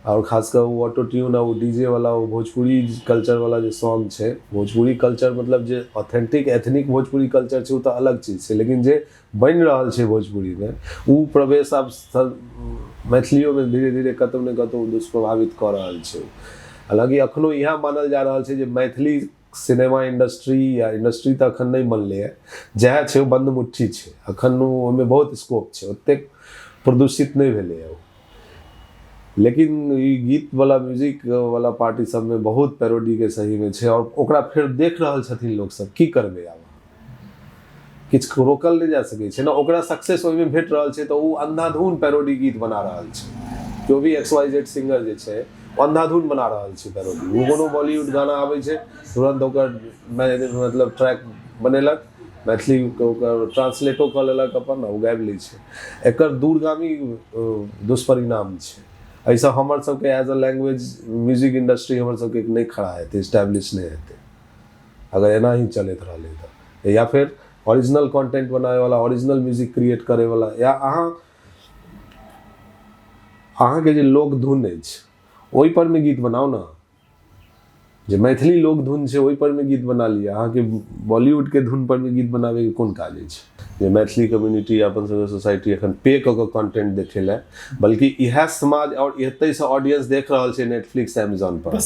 [SPEAKER 1] और खासकर वो ऑटो ट्यून और वो डीजे वाला वो भोजपुरी कल्चर वाला जो सॉन्ग छै भोजपुरी कल्चर मतलब जे ऑथेंटिक एथनिक भोजपुरी कल्चर छै वो तो अलग चीज छै लेकिन जे बनि रहल छै भोजपुरी में वो प्रवेश आब मैथिलियों में धीरे धीरे कतौ ने कतौ दुष्प्रभावित कऽ रहल छै। हालांकि अखनो यहाँ मानल जा रहल छै जे मैथिली सिनेमा इंडस्ट्री या इंडस्ट्री तऽ अखन नहीं बनलै है जएह छै बंद मुट्ठी छै। अखन ओहिमे बहुत स्कोप छै ओतेक प्रदूषित नहीं भेलै है लेकिन ई गीत वाला म्यूजिक वाला पार्टी सब में बहुत पैरोडी के सही में छै और ओकरा फिर देख रहल छथिन लोग सब की करबै आब किछु रोकल नहीं जा सकै छै ना। ओकरा सक्सेस ओहिमे भेट रहल छै तऽ ओ अंधाधुन पैरोडी गीत बना रहल छै। जो भी XYZ सिंगर जे छै अंधाधुन बना रहल छै पैरोडी। वो कोनो बॉलीवुड गाना आबै छै तुरंत ओकर मतलब ट्रैक बनेलक मैथिली ओकर ट्रांसलेटो कऽ लेलक अपन ओ गाबि लै छै। एकर दूरगामी दुष्परिणाम छै। ऐसा हमर सबके as a language music industry हमर सबके नहीं खड़ा हेतै स्टैब्लिश नहीं हेतै अगर एना ही चलैत रहलै तऽ। या फिर ओरिजिनल कंटेंट बनाए वाला ओरिजिनल म्यूजिक क्रिएट करे वाला या अहाँ के जे लोक धुन अछि ओहि पर में गीत बनाओ ना, जो मैथिली लोक धुन छै ओहि पर में गीत बना लिया। अहाँ के बॉलीवुड के धुन पर में गीत बनावे के कोन काज छै? जे मैथिली कम्युनिटी अपन सबके सोसाइटी एखन पे कऽ के कंटेंट देखे ला, बल्कि इएह समाज और एतै से ऑडियंस देख रहल छै नेटफ्लिक्स अमेजन पर,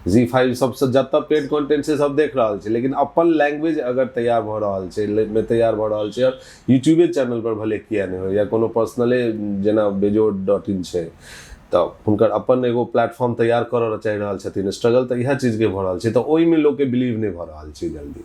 [SPEAKER 1] Z5 सबसे जतऽ पेड कंटेंट से सब देख रहल छै, लेकिन अपन लैंग्वेज अगर तैयार भऽ रहल छै में तैयार भऽ रहल छै और यूट्यूबे चैनल पर भले किया नहीं हो या कोनो पर्सनले जेना bejo.in छै तऽ हुनकर अपन एगो प्लेटफॉर्म तैयार करऽ चाहि रहल छथिन, स्ट्रगल तऽ इएह चीज के भऽ रहल छै। तऽ ओहिमे लोक के बिलीव नहीं भऽ रहल छै जल्दी।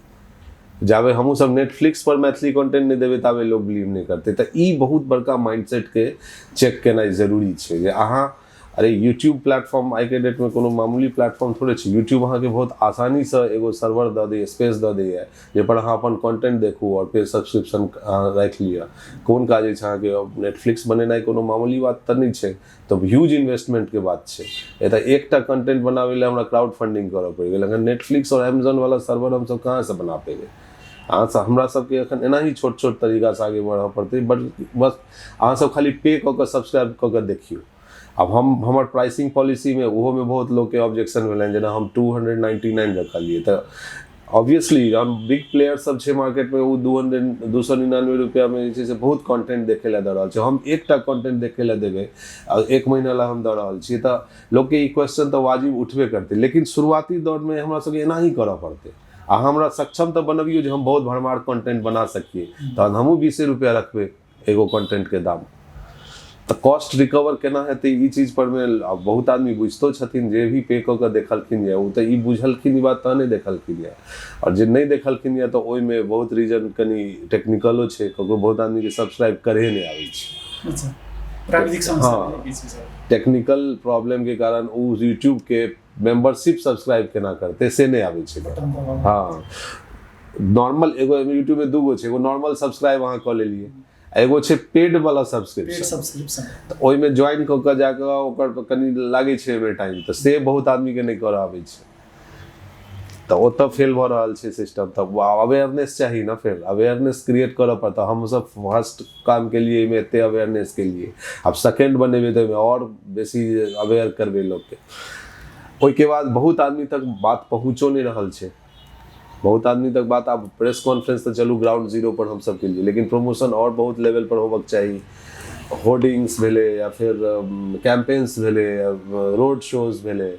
[SPEAKER 1] जाबे हमहूँ सब नेटफ्लिक्स पर मैथिली कंटेंट नहीं देवे ताबे लोग बिलीव नहीं करते। तो ई बहुत बड़का माइंडसेट के चेक केनाइ जरूरी छै जे अहाँ अरे यूट्यूब प्लेटफॉर्म आई के डेट में कोनो मामूली प्लेटफॉर्म थोड़े छै। यूट्यूब अहाँ के बहुत आसानी से एगो सर्वर दऽ दै, स्पेस दऽ दैए जे पर अहाँ अपन कंटेंट देखू और फिर सब्सक्रिप्शन राखि लिअ। कोन काज छै अहाँ के? नेटफ्लिक्स बनेनाइ कोनो मामूली बात तऽ नहीं छै, तो ह्यूज इन्वेस्टमेंट के बात छै। एतऽ एकटा कंटेंट बनावे ले हमरा क्राउड फंडिंग करऽ पड़ि गेल, अगर नेटफ्लिक्स और अमेजन वाला सर्वर हम सब कहाँ से बना पेबै? हमरा सबके एखन एना ही छोट छोट तरीका से आगे बढ़ऽ पड़तै, बस अहाँ सब खाली पे कऽ के सब्सक्राइब कऽ के देखियौ। अब हमर प्राइसिंग पॉलिसी में ओहो में बहुत लोग के ऑब्जेक्शन भेलनि, जेना हम 299 रखलिए तऽ ऑब्वियसली हम बिग प्लेयर सब छै मार्केट में, वो 299 रुपया में जे छै से बहुत कंटेंट देखे ला दऽ रहल छै। हम एकटा कंटेंट देखे ला देबै एक महीना ला हम दऽ रहल छियै तऽ लोग के ई क्वेश्चन तऽ वाजिब उठबे करतै। लेकिन शुरुआती दौर में हमरा सबके एना ही करऽ पड़तै। आ हमरा सक्षम तऽ बनबियौ जे हम बहुत भरमार कंटेंट बना सकिए, तहन हमहूँ 20 रुपया रखबै एगो कंटेंट के दाम। तो कॉस्ट रिकवर केना हेतै ई चीज पर में बहुत आदमी बुझतो छथिन, जे भी पे कऽ के देखलखिन यऽ ओ तऽ ई बुझलखिन ई बात तहने देखलखिन यऽ, और जे नहीं देखलखिन यऽ तऽ ओहिमे बहुत रीजन कनी टेक्निकलो छै, ककरो बहुत आदमी के सब्सक्राइब करे नहीं आबै छै।
[SPEAKER 12] अच्छा, प्राविधिक समस्या,
[SPEAKER 1] टेक्निकल प्रॉब्लम के कारण वो यूट्यूब के मेंबरशिप सब्सक्राइब केना करते से नहीं आबै छै। हाँ, नॉर्मल एगो यूट्यूब में दूगो छै, एगो नॉर्मल सब्सक्राइब अहाँ कऽ लेलिए, एगो छै पेड वाला सब्सक्रिप्शन। तऽ ओहिमे ज्वाइन कऽ के जाके ओकर कनी लागै छै एहिमे टाइम, तऽ से बहुत आदमी के नहीं करऽ आबै छै, तऽ ओतऽ फेल भऽ रहल छै सिस्टम। तऽ अवेयरनेस चाही ना, फिर अवेयरनेस क्रिएट करऽ पड़ता। हम सब फर्स्ट काम के लिए एहिमे एते अवेयरनेस के लिए, अब सेकेंड बनेबै तऽ और बेसी अवेयर करबै लोग के। ओहिके बाद बहुत आदमी तक बात पहुँचो नहीं रहल छै, बहुत आदमी तक बात। आप प्रेस कॉन्फ्रेंस तो चलू ग्राउंड जीरो पर हम सब के लिए, लेकिन प्रमोशन और बहुत लेवल पर होबक चाहिए। होर्डिंग्स भेले या फिर कैंपेन्स भेले, रोड शोज भेले,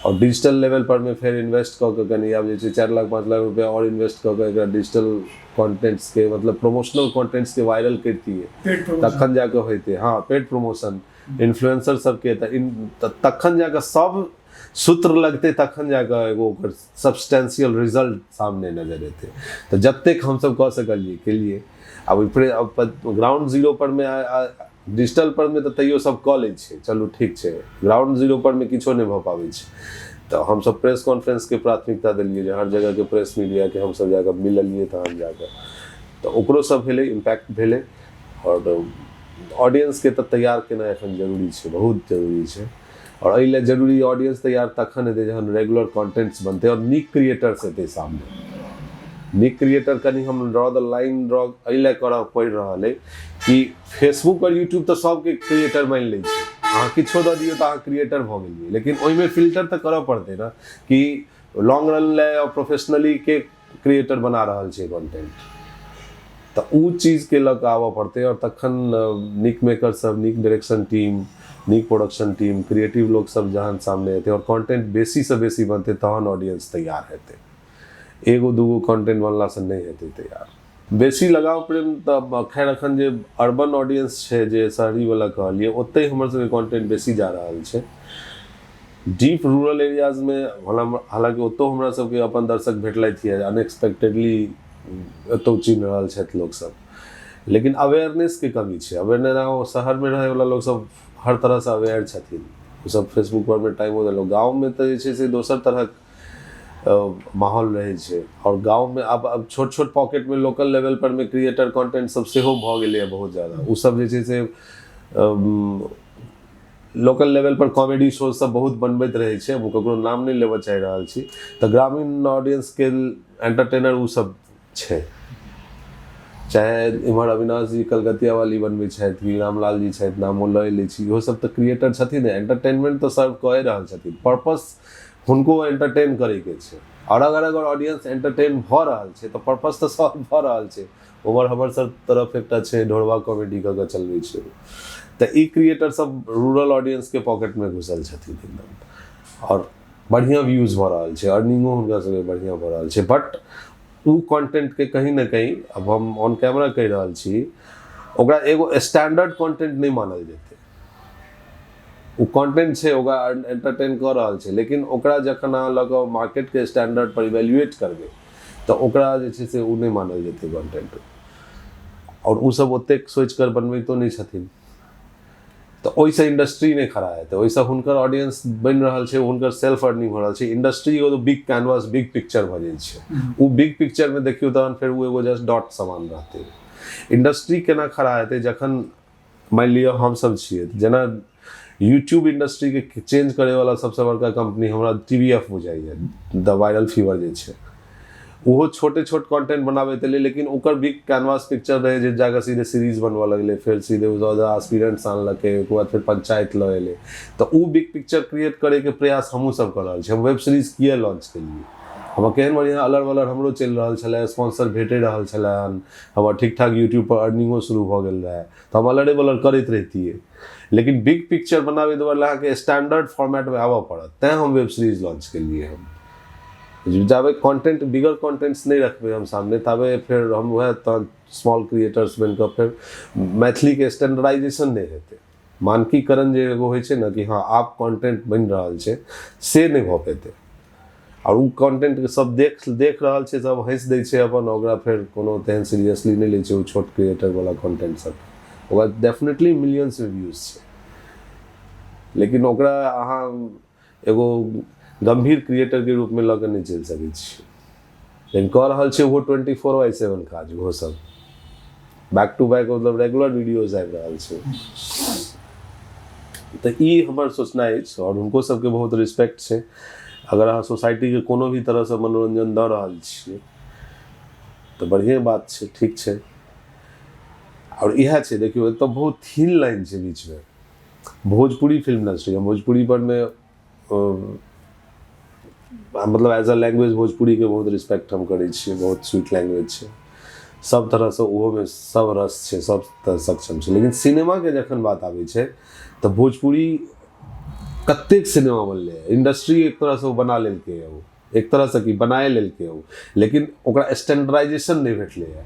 [SPEAKER 1] और डिजिटल लेवल पर में फिर इन्वेस्ट कऽ के कनी आब जे छै 4 लाख 5 लाख रुपया और इन्वेस्ट कऽ के एकरा डिजिटल कंटेंट्स के मतलब प्रमोशनल कंटेंट्स के वायरल करतिए तखन जाके होइते। हाँ, पेड प्रमोशन इन्फ्लुएंसर सबके तखन जाके सब सूत्र लगते, तखन जाके एगो ओकर सब्सटेंशियल रिजल्ट सामने नजर एते। तो जब तक हम सब कह सकलिए के लिए अब ग्राउंड जीरो पर में डिजिटल पर में तो तैयो सब कऽ लै छै, चलू ठीक छै। ग्राउंड जीरो पर में किछो नहीं भऽ पाबै छै, तो हम सब प्रेस कॉन्फ्रेंस के प्राथमिकता देलिए, जे हर जगह के प्रेस मीडिया के हम सब जाके मिललिए तहन जाके, तो ओकरो सब भेलै इम्पैक्ट भेलै। और ऑडियंस के तऽ तैयार केना एखन जरूरी छै, बहुत जरूरी छै। और एहि लेल जरूरी ऑडियंस तैयार तखन हेतै जहन रेगुलर कंटेंट्स बनतै और नीक क्रिएटर्स हेतै सामने। नीक क्रिएटर कनी हम ड्रॉ द लाइन ड्रॉ एहि लेल करऽ पड़ि रहल है कि फेसबुक और यूट्यूब तऽ सबके क्रिएटर मानि लै छै, अहाँ किछो दऽ दियौ तऽ अहाँ क्रिएटर भऽ गेलियै, लेकिन ओहिमे फिल्टर तऽ करऽ पड़तै ना कि लॉन्ग रन ले और प्रोफेशनली के क्रिएटर बना रहल छै कंटेंट, तऽ उ चीज के लऽ कऽ आबऽ पड़तै। और तखन नीक मेकर सब, नीक डायरेक्शन टीम, नीक प्रोडक्शन टीम, क्रिएटिव लोग सब जहन सामने हेतै और कंटेंट बेसी से बेसी बनतै तहन ऑडियंस तैयार हेतै। एगो दूगो कंटेंट बनला से नहीं हेतै तैयार। बेसी लगाव प्रेम तऽ खैर एखन जे अर्बन ऑडियंस छै, जे शहरी वाला कहलिए, ओतै हमर सबके कंटेंट बेसी जा रहल छै। डीप रूरल एरियाज में हालांकि ओतौ हमरा सबके अपन दर्शक भेटलथि है, अनएक्सपेक्टेडली एतौ चिन्ह रहल छथि लोग सब, लेकिन अवेयरनेस के कमी छै। अवेयरनेस शहर में रहे वाला लोग सब हर तरह से अवेयर छथिन, ओ सब फेसबुक पर में टाइम देलक। गाँव में तऽ जे छै से दोसर तरह माहौल रहे छै, और गाँव में अब छोट छोट पॉकेट में लोकल लेवल पर में क्रिएटर कंटेंट सब सेहो भऽ गेलै है बहुत ज़्यादा। उ सब जे छै से लोकल लेवल पर कॉमेडी शो सब बहुत बनबैत रहे छै, हम ककरो नाम नहीं लेबऽ चाहि रहल छी। तऽ ग्रामीण ऑडियंस के एंटरटेनर उ सब छै, चाहे इम्हर अविनाश जी कलकतिया वाली बनबै छथि कि रामलाल जी छथि नामो लऽ लै छी, इहो सब तऽ क्रिएटर छथिन। एंटरटेनमेंट तऽ सर्व कऽ रहल छथिन, पर्पस हुनको एंटरटेन करैके छै। और अगर ऑडियंस एंटरटेन भऽ रहल छै तऽ पर्पस तऽ सॉल्व भऽ रहल छै। उमर हमर सब तरफ एकटा छै ढोरवा कॉमेडी कऽ के चलबै छै, तऽ ई क्रिएटर सब रूरल ऑडियंस के पॉकेट में घुसल छथिन एकदम, और बढ़िया व्यूज भऽ रहल छै, अर्निंगो हुनका सबके बढ़िया भऽ रहल छै। बट उ कंटेंट के कहीं ना कहीं, अब हम ऑन कैमरा कहि रहल छी, ओकरा एगो स्टैंडर्ड कंटेंट नहीं मानल जेतै। उ कंटेंट छै, ओकरा एंटरटेन कऽ रहल छै, लेकिन ओकरा जखन अहाँ लऽ कऽ मार्केट के स्टैंडर्ड पर इवैल्यूएट करबै तऽ ओकरा जे छै से उ नहीं मानल जेतै कंटेंट। और उ सब ओतेक सोच कर बनबैतो नहीं छथिन, तऽ ओहिसँ इंडस्ट्री नहीं खड़ा हेतै, ओहिसँ हुनकर ऑडियंस बनि रहल छै, हुनकर सेल्फ अर्निंग हो रहल छै। इंडस्ट्री एगो बिग कैनवास, बिग पिक्चर भऽ जाइ छै। उ बिग पिक्चर में देखियौ तहन फेर उ एगो जस्ट डॉट समान रहतै। इंडस्ट्री केना खड़ा हेतै जखन मानि लिअ हम सब छियै, जेना यूट्यूब इंडस्ट्री के चेंज करे वाला सबसे बड़का कंपनी हमरा TVF बुझाइए, द वायरल फीवर जे छै, ओहो छोटे छोट कंटेंट बनाबैत एलै, लेकिन ओकर बिग कैनवास पिक्चर रहे जे जाकर सीधे सीरीज बनबऽ लगलै, फिर सीधे एस्पिरेंट्स आनलकै, ओकर बाद फिर पंचायत लऽ एलै। तऽ उ बिग पिक्चर क्रिएट करे के प्रयास हमहूँ सब कर रहल छी। हम वेब सीरीज किए लॉन्च केलिए, हम केहन बढ़िया अलर वलर हमरो चलि रहल छलै, स्पॉन्सर भेटे रहल छलै, हमर ठीक ठाक यूट्यूब पर अर्निंगो शुरू भऽ गेल रहै, तऽ हम अलरे वलर करैत रहितियै। लेकिन बिग पिक्चर बनाबे दुआरे अहाँके स्टैंडर्ड फॉर्मेट में आबऽ पड़त, तैं हम वेब सीरीज लॉन्च केलिए। हम जाबे कंटेंट बिगर कंटेंट्स नहीं रखबे हम सामने, ताबे फिर हम वह स्मॉल क्रिएटर्स बनकर फिर मैथिली के स्टैंडर्डाइजेशन नहीं हेतै। मानकीकरण जे एगो होइ छै ने कि हाँ आप कंटेंट बनि रहल छै, से नहीं भऽ पेतै। और उ कंटेंट के सब देख रहल छै, सब हंस दै छै अपन, ओकरा फिर कोनो तेहन सीरियसली नहीं लै छै उ छोट क्रिएटर वाला कंटेंट सब। ओकरा डेफिनेटली मिलियंस व्यूज छै, लेकिन ओकरा अहाँ एगो गंभीर क्रिएटर के रूप में लऽ के नहीं चलि सकै छी। लेकिन कऽ रहल छै वो 24/7 काज, वो सब बैक टू बैक, मतलब रेगुलर वीडियोज आबि रहल छै। तऽ ई हमर सोचनाइ अछि, और हुनको सबके बहुत रिस्पेक्ट छै। अगर अहाँ सोसाइटी के कोनो भी तरह से मनोरंजन दऽ रहल छियै तऽ बढ़िया बात छै, ठीक छै। और इएह छै, देखियौ एतऽ बहुत थिन लाइन छै बीच में। भोजपुरी फिल्म इंडस्ट्री, भोजपुरी पर में मतलब एज अ लैंग्वेज भोजपुरी के बहुत रिस्पेक्ट हम करै छियै, बहुत स्वीट लैंग्वेज छै, सब तरह से ओहो में सब रस छै, सब तरह सक्षम छै। लेकिन सिनेमा के जखन बात आबै छै तऽ भोजपुरी कतेक सिनेमा बनलै, इंडस्ट्री एक तरह से वो बना लेलकै है, वो एक तरह से कि बनाए लेलकै है, लेकिन ओकरा स्टैंडर्डाइजेशन नहीं भेटलै है।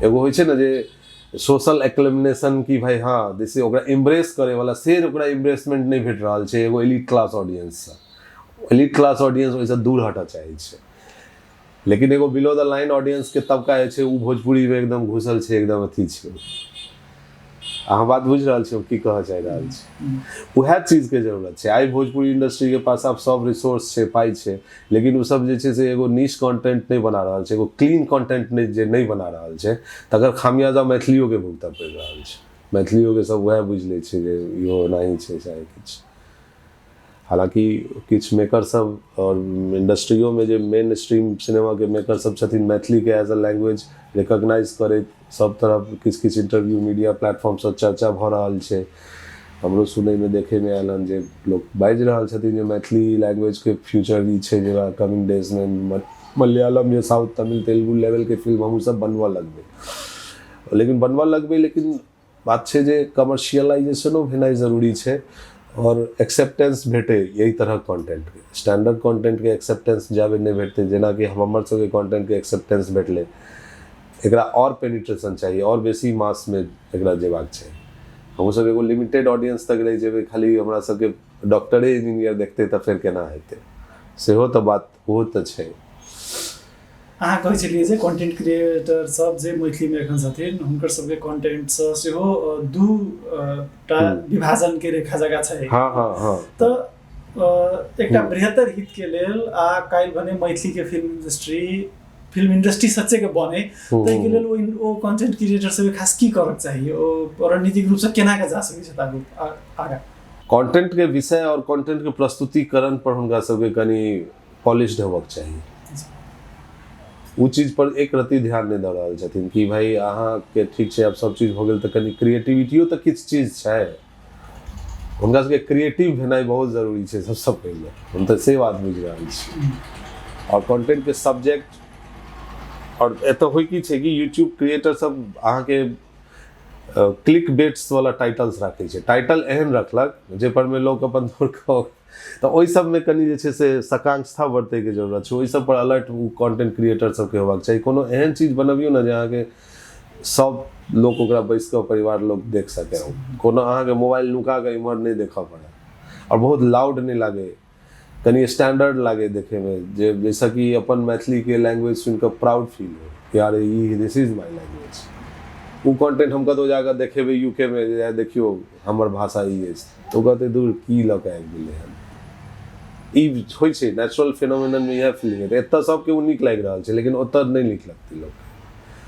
[SPEAKER 1] एगो होइ छै ना जे सोशल एक्लेमिनेशन की भाई हाँ जैसे ओकरा इम्ब्रेस करे वाला, से ओकरा इम्ब्रेसमेंट नहीं भेट रहल छै एगो एलिट क्लास ऑडियंस से। एलिट क्लास ऑडियंस ओहिसँ दूर हटऽ चाहै छै, लेकिन एगो बिलो द लाइन ऑडियंस के तबका जे छै उ भोजपुरी में एकदम घुसल छै, एकदम अथी छै। अहाँ बात बुझि रहल छी की कहऽ चाहि रहल छी। उएह चीज के जरूरत छै। आइ भोजपुरी इंडस्ट्री के पास आब सब रिसोर्स छै, पाइ छै, लेकिन उ सब जे छै से एगो नीश कंटेंट नहीं बना रहल छै, एगो क्लीन कंटेंट नहीं बना रहल छै, तकर खामियाजा मैथिलियो के भुगतऽ पड़ि रहल छै। मैथिलियो के सब वएह बुझि लै छै जे इहो नहीं छै चाहे किछु। हालांकि किछु मेकर सब और इंडस्ट्रियो में जे मेन स्ट्रीम सिनेमा के मेकर सब छथिन, मैथिली के एज अ लैंग्वेज रिकॉग्नाइज करैत सब तरफ किछु इंटरव्यू मीडिया प्लेटफॉर्म सब चर्चा भऽ रहल छै। हमरो सुनै में देखे में आयल जे लोग बाजि रहल छथिन जे मैथिली लैंग्वेज के फ्यूचर ई छै जे कमिंग डेज में मलयालम या साउथ तमिल तेलुगु लेवल के फिल्म हमहूँ सब बनबऽ लगबै। लेकिन बात छै जे कमर्शियलाइजेशनो भेनाइ जरूरी छै, और एक्सेप्टेंस भेटे यही तरह कंटेंट के, स्टैंडर्ड कंटेंट के एक्सेप्टेंस जाबे नहीं भेटते, जेना कि हमर सबके कंटेंट के एक्सेप्टेंस भेटले, एकरा और पेनिट्रेशन चाहिए, और बेसी मास में एकरा जेबाक चाहिए। हम सब एगो लिमिटेड ऑडियंस तक रह जेबै, खाली हमरा सबके डॉक्टरे इंजीनियर देखते तऽ फेर केना हेतै, सेहो तऽ बात ओहो तऽ छै।
[SPEAKER 12] अहाँ कहै छलियै जे कंटेंट क्रिएटर सब जे मैथिली में एखन छथिन हुनकर सबके कंटेंट से सेहो दू टा विभाजन के रेखा जगह छै।
[SPEAKER 1] हाँ हाँ हाँ।
[SPEAKER 12] तऽ एकटा बेहतर हित के लेल आ काल्हि भने मैथिली के फिल्म इंडस्ट्री सच्चे के बने ताहि के लेल ओ कंटेंट क्रिएटर सब खास की करक चाहिए, ओ रणनीतिक रूप से केना के जा सकै छै ताकू आगा
[SPEAKER 1] कंटेंट के विषय और कंटेंट के प्रस्तुतिकरण पर हुनका सबके कनी पॉलिश्ड हेबाक चाहिए। वो चीज पर एक रत्ती ध्यान नहीं दे रहल छथिन कि भाई अहाँ के ठीक छै, अब सब चीज हो गेल तऽ कनि क्रिएटिविटियो तऽ किछु चीज छै, हुनका सबके क्रिएटिव भेनाइ बहुत जरूरी छै सबसँ पहिले। हम तऽ से बात बुझि रहल छी। और कंटेंट के सब्जेक्ट और एतऽ होइ की छै कि यूट्यूब क्रिएटर सब अहाँके क्लिक बेट्स वाला टाइटल्स राखै छै, टाइटल एहन रखलक जे पर में लोग अपन तऽ ओहि सबमे कनि जे छै से सकांक्षता बरतैके जरूरत छै, ओहि सब पर अलर्ट कंटेंट क्रिएटर सबके होबाक चाही। कोनो एहन चीज बनबियौ ने जे अहाँके सब लोग ओकरा बैस कऽ परिवार लोग देख सके, कोनो अहाँके मोबाइल नुका कऽ इम्हर नहीं देखऽ पड़े और बहुत लाउड नहीं लागे, कनि स्टैंडर्ड लागे देखे में, जे जैसा कि अपन मैथिली के लैंग्वेज सुन कऽ प्राउड फील हो यार दिस इज माई लैंग्वेज। वो कंटेंट हम कतौ जाकर देखेबै यूके में, देखियो हमर भाषा ई अछि तो कहते दूर की लऽ कऽ आबि गेलै हन। ई होइ छै नेचुरल फिनोमिनन में इएह फीलिंग है। एतऽ सबके वो नीक लागि रहल छै लेकिन ओतऽ नहीं नीक लगतै लोग,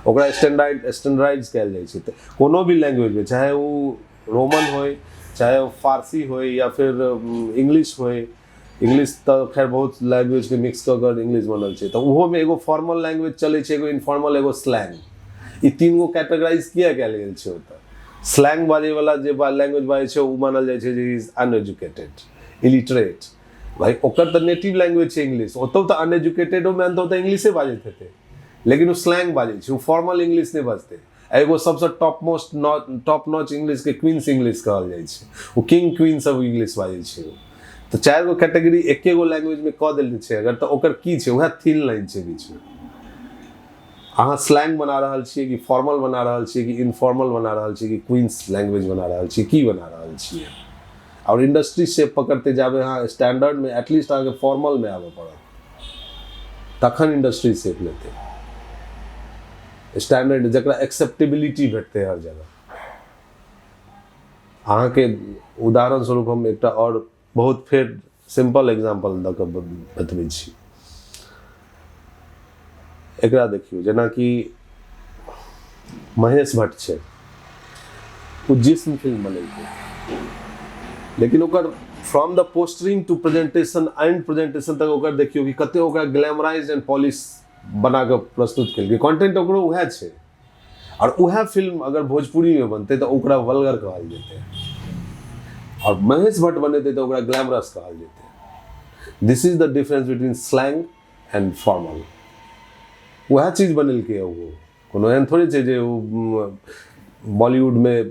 [SPEAKER 1] ओकरा स्टैंडर्डाइज कयल जाइ छै। कोनो भी लैंग्वेज में, चाहे वो रोमन होय, चाहे वो फारसी होय या फिर इंग्लिश होय, इंग्लिश तो खैर बहुत लैंग्वेज के मिक्स कऽ कऽ इंग्लिश बनल छै, तऽ ओहो में एगो फॉर्मल लैंग्वेज चलै छै, एगो इनफॉर्मल, एगो स्लैंग। ई तीन गो कैटेगराइज किया कयल गेल छै ओतऽ। स्लैंग बाजै वाला जे लैंग्वेज बाजै छै ओ मानल जाइ छै जे इज अनएजुकेटेड, इलिटरेट। भाई ओकर तऽ नेटिव लैंग्वेज छै इंग्लिश, ओतौ तऽ अनएजुकेटेडो में तो इंग्लिशे बाजैत हेतै, लेकिन वो स्लैंग बाजै छै, वो फॉर्मल इंग्लिश नहीं बजते। एगो सबसे टॉप नॉच इंग्लिश के क्वींस इंग्लिश कहल जाइ छै, वो किंग क्वीन सब इंग्लिश बाजै छै। तो 4 गो कैटेगरी एके गो लैंग्वेज में कऽ देल छै अगर, तऽ ओकर की छै, वएह थिन लाइन छै बीच में। अहाँ स्लैंग बना रहल छियै कि फॉर्मल बना रहल छियै कि इनफॉर्मल बना रहल छियै कि क्वींस लैंग्वेज बना रहल छियै, की बना रहल छियै। और इंडस्ट्री से पकड़ते जाबे अहाँ स्टैंडर्ड में एटलीस्ट अहाँके फॉर्मल में आबे पड़त, तखन इंडस्ट्री सेफ लेते। स्टैंडर्ड जकरा एक्सेप्टेबिलिटी भेटते हर जगह। अहाँके उदाहरण स्वरूप हम एकटा और बहुत फेर सिंपल एग्जाम्पल दऽ कऽ बतबै छी। एकरा देखियो, जेना कि महेश भट्ट छै, वो जिस्म फिल्म बनेलकै, लेकिन ओकर from the postering to presentation, and presentation तक ओकर देखियो कि कते ओकरा ग्लैमराइज एंड पॉलिश बना कऽ प्रस्तुत केलकै। कंटेंट ओकरो उएह छै, और उएह फिल्म अगर भोजपुरी में बनते तऽ ओकरा वल्गर कहल जेतै, और महेश भट्ट बनेतै तऽ ओकरा ग्लैमरस कहल जेतै। This is the difference between slang and formal. वह चीज बनेलकै वो, कोनो एहन थोड़े छै जे बॉलीवुड में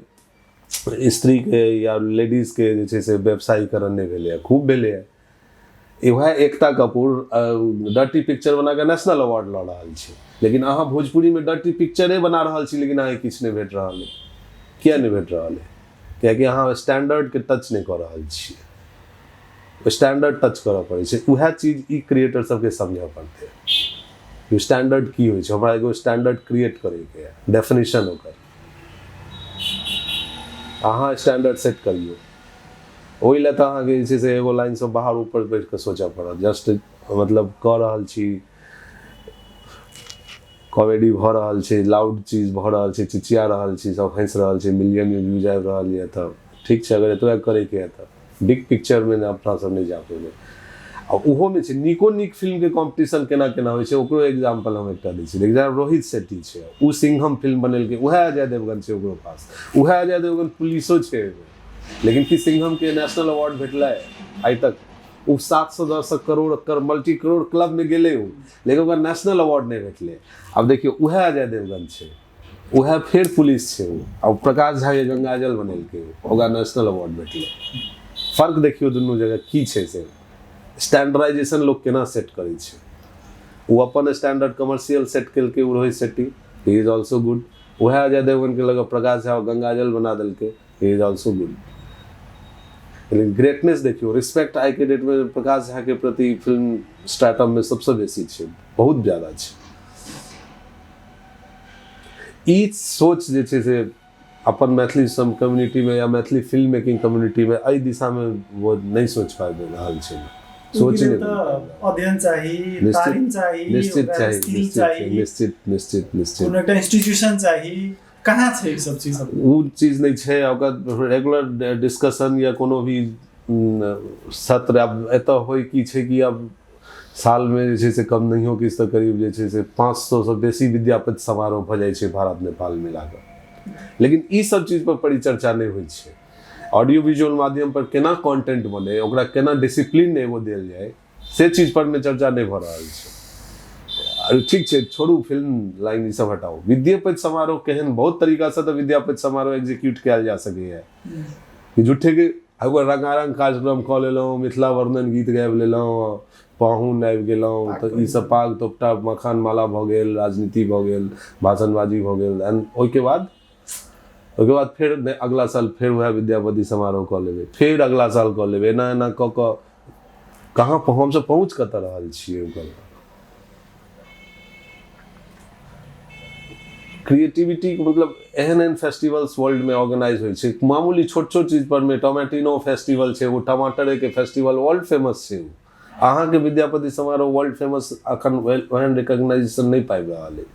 [SPEAKER 1] स्त्री के या लेडीज के जे छै से व्यवसायीकरण नहीं भेलै, खूब भेलै। वह एकता कपूर डर्टी पिक्चर बना के नेशनल अवार्ड लऽ रहल छै, लेकिन अहाँ भोजपुरी में डर्टी पिक्चरे बना रहल छी लेकिन अहाँ किछु नहीं भेट रहल है। किया नहीं भेट रहल है? कियाकि अहाँ स्टैंडर्ड के टच नहीं कर रहल छियै। स्टैंडर्ड टच करऽ पड़ै छै। वह चीज ई क्रिएटर सबके समझऽ पड़तै। स्टैंडर्ड की होइ छै, हमरा एगो स्टैंडर्ड क्रिएट करैके है, डेफिनेशन ओकर अहाँ स्टैंडर्ड सेट करियो। ओहि लए तऽ अहाँके जे छै से एगो लाइन से बाहर ऊपर बैठ कऽ सोचऽ पड़त। जस्ट मतलब कऽ रहल छी, कॉमेडी भऽ रहल छै, लाउड चीज भऽ रहल छै, चिचिया रहल छी, सब हंसि रहल छै, मिलियन व्यूज आबि रहल यऽ, तऽ ठीक छै। अगर एतबे करैके है तऽ बिग पिक्चर में अपना सब नहीं जा पेबै। और उहो में छै नीको नीक फिल्म के कंपटीशन केना केना होइ छै, ओकरो एग्जांपल हम एकटा दै छी। एग्जाम्पल रोहित शेट्टी छै, उ सिंघम फिल्म बनेलकै, उएह अजय देवगन छै ओकरो पास, उएह अजय देवगन पुलिसो छै, लेकिन कि सिंघम के नेशनल अवार्ड भेटलै आइ तक? उ 710 करोड़ मल्टी करोड़ क्लब में गेलै उ, लेकिन ओकरा नेशनल अवार्ड नहीं भेटलै। अब देखियो उएह अजय देवगन छै, उएह फेर पुलिस छै, और प्रकाश झा के गंगाजल बनेलकै, ओकरा नेशनल अवार्ड भेटलै। फर्क देखियो दुनू जगह की छै से। स्टैंडर्डाइजेशन लोग केना सेट करै छै। वो अपन स्टैंडर्ड कमर्शियल सेट केलकै Rohit Shetty, he is also good. वह अजय देवगन के लगा प्रकाश झा गंगाजल बना देलकै, ही इज ऑल्सो गुड। लेकिन ग्रेटनेस देखियो, रिस्पेक्ट आइ के डेट में प्रकाश झा के प्रति फिल्म स्टार्टअप में सबसे बेसी छै, बहुत ज्यादा छै। ई सोच जे छै से अपन मैथिली कम्युनिटी में या मैथिली फिल्म मेकिंग कम्युनिटी में एहि दिशा में वो नहीं सोच पाबि रहल छै।
[SPEAKER 12] अध्ययन चाहिए, तालीम चाहिए,
[SPEAKER 1] निश्चित
[SPEAKER 12] कोनो एकटा इंस्टीट्यूशन चाहिए। कहाँ छै ई सब चीज?
[SPEAKER 1] वो चीज नहीं छै। ओकर रेगुलर डिस्कशन या कोनो भी सत्र अब एतऽ होय की छै कि अब साल में जे छै से कम नहीं हो किस तऽ करीब जे छै से 500 से बेसी विद्यापति समारोह भऽ जाइ छै भारत नेपाल मिला कऽ, लेकिन ई सब चीज पर परिचर्चा नहीं होइ छै। ऑडियो विजुअल माध्यम पर केना कंटेंट बने, ओकरा केना डिसिप्लिन एगो देल जाए, से चीज पर में चर्चा नहीं भऽ रहल छै। अरे ठीक छै, छोड़ू फिल्म लाइन ई सब हटाओ। विद्यापति समारोह केहन बहुत तरीका से तो विद्यापति समारोह एग्जीक्यूट कयल जा सकैए कि झूठे के एगो रंगारंग कार्यक्रम कऽ लेलहुँ, मिथिला वर्णन गीत गाबि लेलहुँ, पाहुन आबि गेलहुँ, तऽ ई सब पाग तोपटा मखान माला भऽ गेल, राजनीति भऽ गेल, भाषणबाजी भऽ गेल, एंड ओहिके बाद फिर अगला साल फिर वह विद्यापति समारोह कऽ लेबै, फिर अगला साल कऽ लेबै, एना एना कऽ कऽ कहाँ हमसब पहुँच कतऽ रहल छियै। ओकर क्रिएटिविटी मतलब एहन एहन फेस्टिवल्स वर्ल्ड में ऑर्गेनाइज होइ छै, मामूली छोट छोट चीज पर में टोमेटिनो फेस्टिवल छै, वो टमाटर के फेस्टिवल वर्ल्ड फेमस छै। अहाँ के विद्यापति समारोह वर्ल्ड फेमस अखन ओहन रिकॉग्नाइजेशन नहीं पाबि रहल है।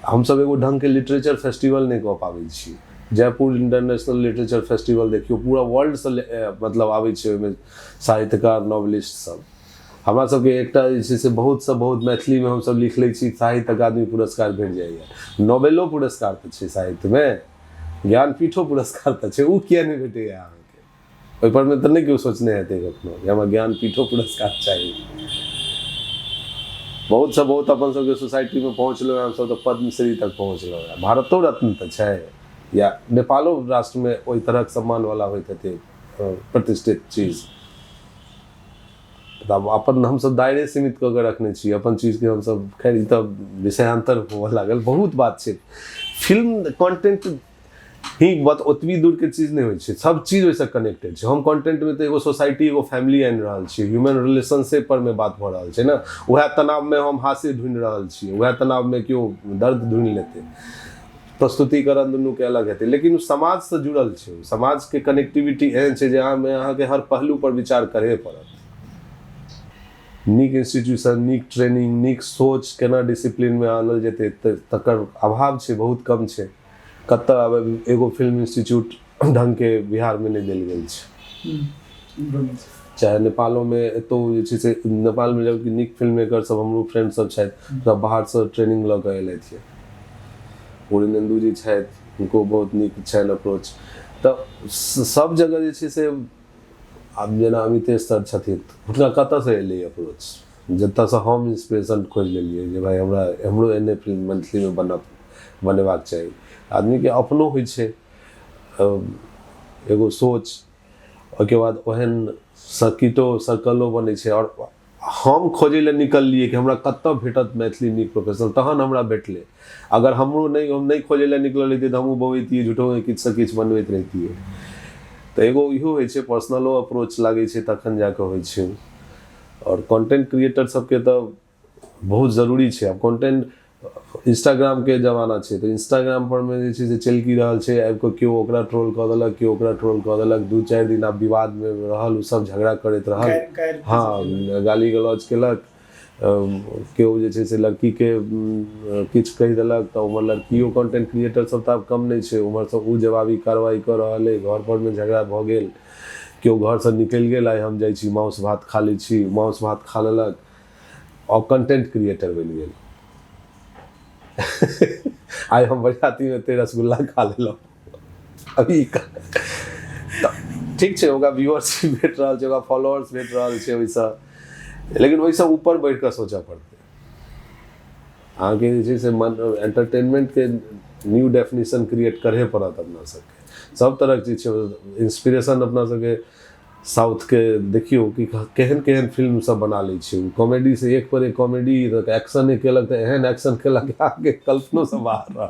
[SPEAKER 1] हम सब एगो ढंग के लिटरेचर फेस्टिवल नहीं कऽ पाबै छी। जयपुर इंटरनेशनल लिटरेचर फेस्टिवल देखियो, पूरा वर्ल्ड से मतलब आबै छै, ओहिमे साहित्यकार नॉवलिस्ट सब। हमरा सबके एकटा जे छै से बहुत मैथिली में हम सब लिख लै छी, साहित्य अकादमी पुरस्कार भेट जाइए, नोबेलो पुरस्कार तऽ छै साहित्य में, ज्ञानपीठो पुरस्कार तऽ छै, ओ किया नहीं भेटैए अहाँके? ओहिपर में तऽ नहीं केओ सोचने हेतै कखनो कि हमरा ज्ञानपीठो पुरस्कार चाही। बहुत से बहुत अपन सबके सोसाइटी में पहुँचलो है, हम सब तऽ पद्मश्री तक पहुँचलो है, भारतो रत्न तऽ छै, या नेपालो राष्ट्र में ओहि तरह सम्मान वाला होइत हेतै प्रतिष्ठित चीज। तब अपन हम सब दायरे सीमित कऽ के रखने छी अपन चीज के, हम सब खैर ई तऽ विषयांतर होवऽ लागल, बहुत बात छै। फिल्म कंटेंट ही बात ओतबी दूर के चीज नहीं होइ छै, सब चीज ओहिसँ कनेक्टेड छै। हम कंटेंट में तो एगो सोसाइटी एगो फैमिली आनि रहल छी, ह्यूमन रिलेशनशिप पर में बात भऽ रहल छै ना। वएह तनाव में हम हास्य ढूंढ रहल छी, वएह तनाव में केओ दर्द ढूंढ लेते, प्रस्तुतिकरण दुनू के अलग हेतै, लेकिन समाज से जुड़ल छै। समाज के कनेक्टिविटी एहन छै जे अहाँके हर पहलू पर विचार करे पड़त। नीक इंस्टीट्यूशन, नीक ट्रेनिंग, नीक सोच केना डिसिप्लिन में आनल जेतै, तकर अभाव छै, बहुत कम छै। कतऽ एगो फिल्म इंस्टीट्यूट ढंग के बिहार में नहीं देल गेल छै। चाहे नेपालों में एतो जे छै से नेपाल में जबकि नीक फिल्म मेकर सब हमरो फ्रेंड सब छथि, सब बाहर से ट्रेनिंग लऽ कऽ एलथि छै। पूर्णेन्दु जी छथि, उनको बहुत नीक छनि अप्रोच। तऽ सब जगह जे छै से आब जेना अमितेश सर छथिन, हुनका कतऽसँ एलै अप्रोच, जतऽसँ हम इंस्पिरेशन खोज लेलियै जे भाई हमरो एहने फिल्म मैथिली में बनेबाक चाही। आदमी के अपनो होइ छै एगो सोच, ओहिके बाद ओहन सर्कलो बनै छै, और हम खोजै लए निकललियै कि हमरा कतऽ भेटत मैथिली नीक प्रोफेशनल, तहन हमरा भेटलै। अगर हम नहीं खोजै लए निकलल रहितियै तऽ हमहूँ बौतियै झूठो किछुसँ किछु बनबैत रहितियै। तऽ एगो इहो होइ छै, पर्सनलो अप्रोच लागै छै तखन जाकऽ होइ छै। और कंटेंट क्रिएटर सबके तऽ बहुत जरूरी छै। अब कंटेंट इंस्टाग्राम के जमाना छै, तऽ इंस्टाग्राम पर में जे छै से चलि रहल छै, आबि कऽ केओ ओकरा ट्रोल कऽ देलक, केओ ओकरा ट्रोल कऽ देलक, 2-4 दिन आब विवाद में रहल, ओ सब झगड़ा करैत रहल, हाँ गाली गलौज केलक, केओ जे छै से लड़की के किछु कहि देलक, तऽ उमहर लड़कियो कंटेंट क्रिएटर सब तऽ आब कम नहीं छै, उमहर सब ओ जवाबी कार्रवाई कऽ रहल है, घर पर में झगड़ा भऽ गेल, केओ घर से निकलि गेल, आइ हम जाइ छी मांस भात खा लै छी, मांस भात खा लेलक और कंटेंट क्रिएटर बनि गेल। आइ हम बरियाती में 13 रसगुल्ला खा लेलहुँ, अभी ठीक छै, ओकरा व्यूअरशिप भेट रहल छै, ओकरा फॉलोअर्स भेट रहल छै ओहिसँ, लेकिन ओहिसँ ऊपर बढ़ि कऽ सोचऽ पड़तै। अहाँके जे छै से एंटरटेनमेंट के न्यू डेफिनेशन क्रिएट करे पड़त अपना सबके। सब तरह के चीज छै, इंस्पिरेशन अपना सबके साउथ के देखियो कि केहन केहन फिल्म सब बना लै छै, कॉमेडी से एक पर एक कॉमेडी, एक्शन केलक तऽ एहन एक्शन केलक आगे कल्पनो से बाहर रह।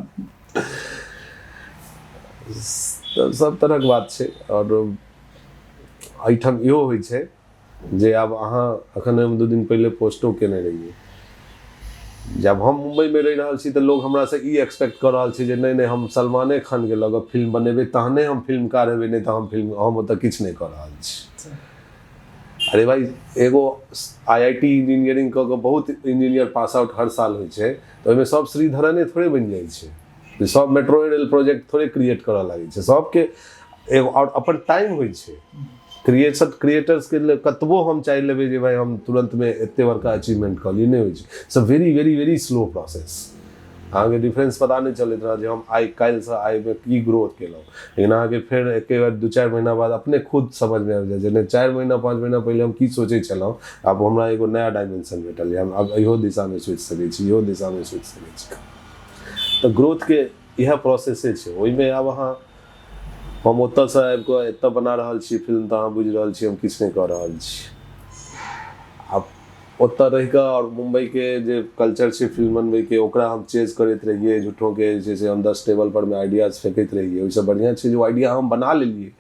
[SPEAKER 1] सब तरह के बात छै। और एहिठाम इहो होइ छै जे आब अहाँ अखन हम 2 दिन पहले पोस्टो केने रहियै, जब हम मुंबई में रहि रहल छी तऽ लोग हमरा से ई एक्सपेक्ट कर रहल छै जे नहीं हम सलमाने खान के लग फिल्म बनेबै तहने हम फिल्मकार हेबै, नहीं तो हम ओतऽ किछु नहीं कर रहल छी। अरे भाई एगो IIT इंजीनियरिंग कऽ के बहुत इंजीनियर पास आउट हर साल होइ छै, तऽ ओहिमे सब श्रीधरने थोड़े बनि जाइ छै, सब मेट्रो रेल प्रोजेक्ट थोड़े क्रिएट करऽ लागै छै, सबके एगो और अपन टाइम होइ छै। क्रिएटर्स के लिए कतबो हम चाह लेबै जे भाई हम तुरंत में एते बड़का अचीवमेंट कर ली नहीं होइ छै it's a very very very slow process अहाँके डिफरेंस पता नहीं चलैत रहा जे हम आइ काल्हि से आइ में की ग्रोथ केलहुँ लेकिन अहाँके फेर एके बार 2-4 महीना बाद अपने खुद समझ में आबि जाय जे नहि 4 महीना 5 महीना पहिले हम की सोचै छलहुँ आब हमरा एगो नया डायमेंशन भेटल हम अब इहो दिशा में सोचि सकै छी इहो दिशा में सोचि सकै छी तऽ ग्रोथ के इएह प्रोसेसे छै ओहिमे आब अहाँ हम ओतऽसँ आबि कऽ एतऽ बना रहल छी फिल्म तऽ अहाँ बुझि रहल छी हम किछु नहि कऽ रहल छी आब ओतऽ रहि कऽ और मुंबई के जे कल्चर छै फिल्म बनबै के ओकरा हम चेज करैत रहिए झूठों के जे छै हम 10 टेबल पर में आइडियाज फेंकैत रहिए ओहिसँ बढ़िया छै जो आइडिया हम बना लेलिए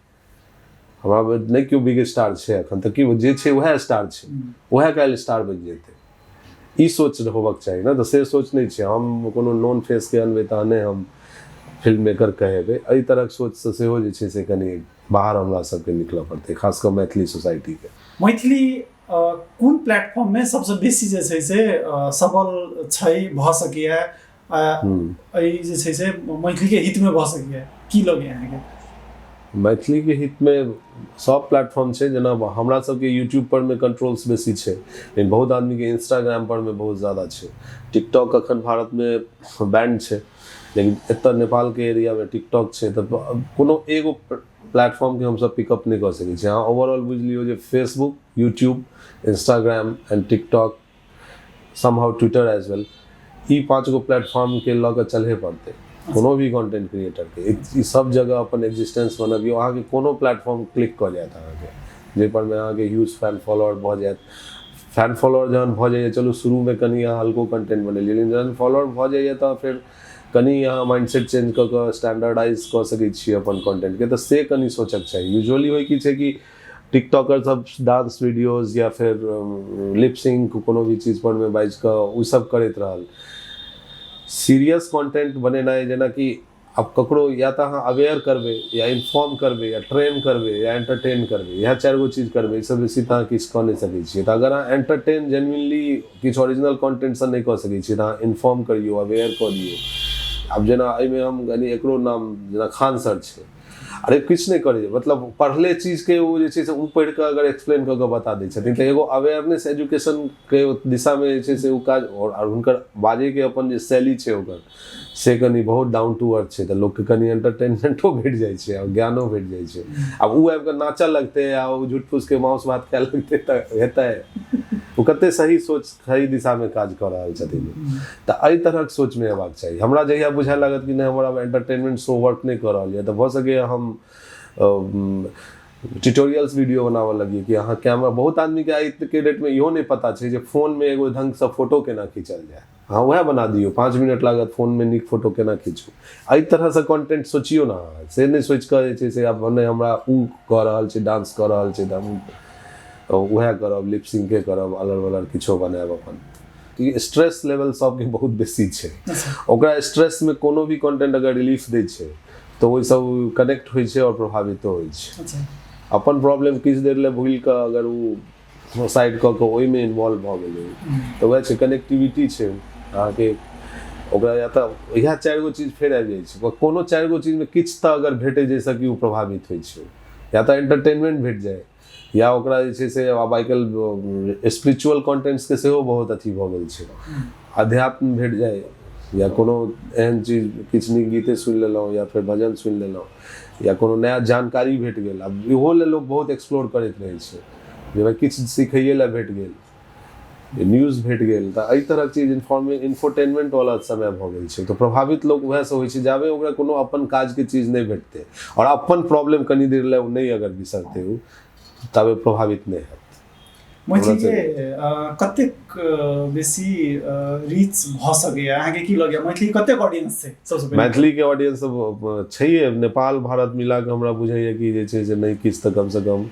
[SPEAKER 1] हमरा नहि केओ बिग स्टार छै एखन तक कि जे छै वएह स्टार छै वएह काल्हि स्टार बनि जेतै ई सोच होबक चाही ने तऽ से सोच नहि छै हम कोनो नॉन फेस के अनबै तहने हम फिल्म मेकर कहेबै एहि तरहक सोचसँ सेहो जे छै से कनि बाहर हमरा सबके निकलऽ पड़तै खास कऽ मैथिली सोसाइटी के
[SPEAKER 12] मैथिली कोन प्लेटफॉर्म में सबसे बेसी जे छै से सबल छै भऽ सकैए एहि जे छै से मैथिली के हित में भऽ सकैए की लगे अहाँके
[SPEAKER 1] मैथिली के हित में सब प्लेटफॉर्म छै जेना हमरा सबके यूट्यूब पर में कंट्रोल्स बेसी छै लेकिन बहुत आदमी के इंस्टाग्राम पर में बहुत ज़्यादा छै टिकटॉक अखन भारत में बैन छै लेकिन एतऽ नेपाल के एरिया में टिकटॉक छै तऽ कोनो एगो प्लेटफॉर्म के हमसब पिकअप नहीं कर सकै छी अहाँ ओवरऑल बुझ लियौ जे Facebook YouTube Instagram and TikTok somehow Twitter as well ई 5 गो प्लेटफॉर्म के लऽ कऽ चलहे पड़तै कोनो भी कंटेंट क्रिएटर के ई सब जगह अपन एग्जिस्टेंस बनबियौ अहाँके कोनो प्लेटफॉर्म क्लिक कऽ जायत अहाँके जाहिपर में अहाँके ह्यूज फैन फॉलोअर भऽ जायत फैन फॉलोअर जहन भऽ जाइए चलू शुरू में कनि अहाँ हल्को कंटेंट बनेलियै लेकिन जहन फॉलोअर भऽ जाइए तऽ फेर कनि अहाँ माइंडसेट चेंज कऽ कऽ स्टैंडर्डाइज कऽ सकै छियै अपन कंटेंट के तऽ से कनि सोचक चाही यूजुअली होइ की छै कि टिकटॉकर सब डांस वीडियोज या फिर लिप सिंक कोनो भी चीज पर में बाजि कऽ ओ सब करैत रहल सीरियस कंटेंट बनेनाइ जेना कि अब ककरो या तऽ अहाँ अवेयर करबै या इन्फॉर्म करबै या ट्रेन करबै या एंटरटेन करबै इएह 4 गो चीज करबै इससे बेसी तऽ अहाँ किछु कऽ नहि सकै छियै तऽ अगर अहाँ एंटरटेन जेन्युइनली किछु ओरिजिनल कंटेंटसँ नहि कऽ सकै छियै तऽ अहाँ इन्फॉर्म करियौ अवेयर कऽ दियौ अब जेना एहिमे हम कनि एकरो नाम जेना खान सर छै अरे किछु नहीं करे मतलब पढ़ले चीज के वो जे छै से उ पढ़ के अगर एक्सप्लेन क के बता दै छथिन तऽ एगो अवेयरनेस एजुकेशन के दिशा में जे छै से उ काज और हुनकर बाजे के अपन जे शैली छै ओकर से कनि बहुत डाउन टू अर्थ छै तऽ लोक के कनि एंटरटेनमेंटो भेट जाइ छै और ज्ञानो भेट जाइ छै अब उ आबि के नाचऽ लगतै आ उ झूठ फूस के मांस भात खाय लगतै तऽ हेतै ओ कते सही सोच सही दिशा में काज कर रहल छथिन तऽ एहि तरहक सोच में हेबाक चाही हमरा जहिया बुझाय लागत कि नहि हमरा एंटरटेनमेंट शो वर्क नहीं कर रहल है तऽ भऽ सके हम ट्यूटोरियल्स वीडियो बनावऽ लगी कि अहाँ कैमरा बहुत आदमी के आइ के डेट में इहो नहीं पता छै जे फोन में एगो ढंग से फोटो केना खींचल जाए हाँ वह बना दियो 5 मिनट लागत फोन में नीक फोटो केना खींचू एहि तरह से कंटेंट सोचियो ना से नहीं सोच कऽ जे छै से आब नहि हमरा उ कऽ रहल छै डांस कऽ रहल छै तऽ हम वह करब लिपसिंग के करब अलग वलर किछो बनायब अपन स्ट्रेस लेवल सबके बहुत बेसी छै ओकरा स्ट्रेस में कोनो भी कंटेंट अगर रिलीफ दै छै तो ओहि सब कनेक्ट होइ छै और प्रभावितो होइ छै अपन प्रॉब्लम किछु देर ले भूल कऽ अगर वो साइड कऽ के ओहि में इन्वॉल्व भऽ गेलै तऽ वएह छै कनेक्टिविटी छै अहाँके ओकरा या तऽ इएह 4 गो चीज फेर आबि जाइ छै कोनो 4 गो चीज में किछु तऽ अगर भेटै जाहिसँ कि ओ प्रभावित होइ छै या तऽ एंटरटेनमेंट भेट जाए या ओकरा जे छै से आब आइ काल्हि स्पिरिचुअल कंटेंट्स के सेहो बहुत अथी भऽ गेल छै अध्यात्म भेट जाए या कोनो एहन चीज किछु नीक गीते सुनि लेलहुँ या फिर भजन सुनि लेलहुँ या कोनो नया जानकारी भेट गेल आब इहो ले लोक बहुत एक्सप्लोर करैत रहै छै जे भाई किछु सिखैए ला भेट गेल न्यूज़ भेट गेल तऽ एहि तरहक चीज इन्फोटेनमेंट वाला समय भऽ गेल छै तऽ प्रभावित लोक वएहसँ होइ छै जाबे ओकरा कोनो अपन काज के चीज नहि भेटतै और अपन प्रॉब्लम कनि देर ले नहि अगर बिसरतै ओ तबे प्रभावित नहीं है
[SPEAKER 12] मैथिली के कतेक बेसी रीच भ सकैए अहाँके की लगैए मैथिली कतेक ऑडियंस छै सबसँ पहिले
[SPEAKER 1] मैथिली के ऑडियंस सब छैहे नेपाल भारत मिला के हमरा बुझाइए कि जे छै से नहीं किछु तऽ कम से कम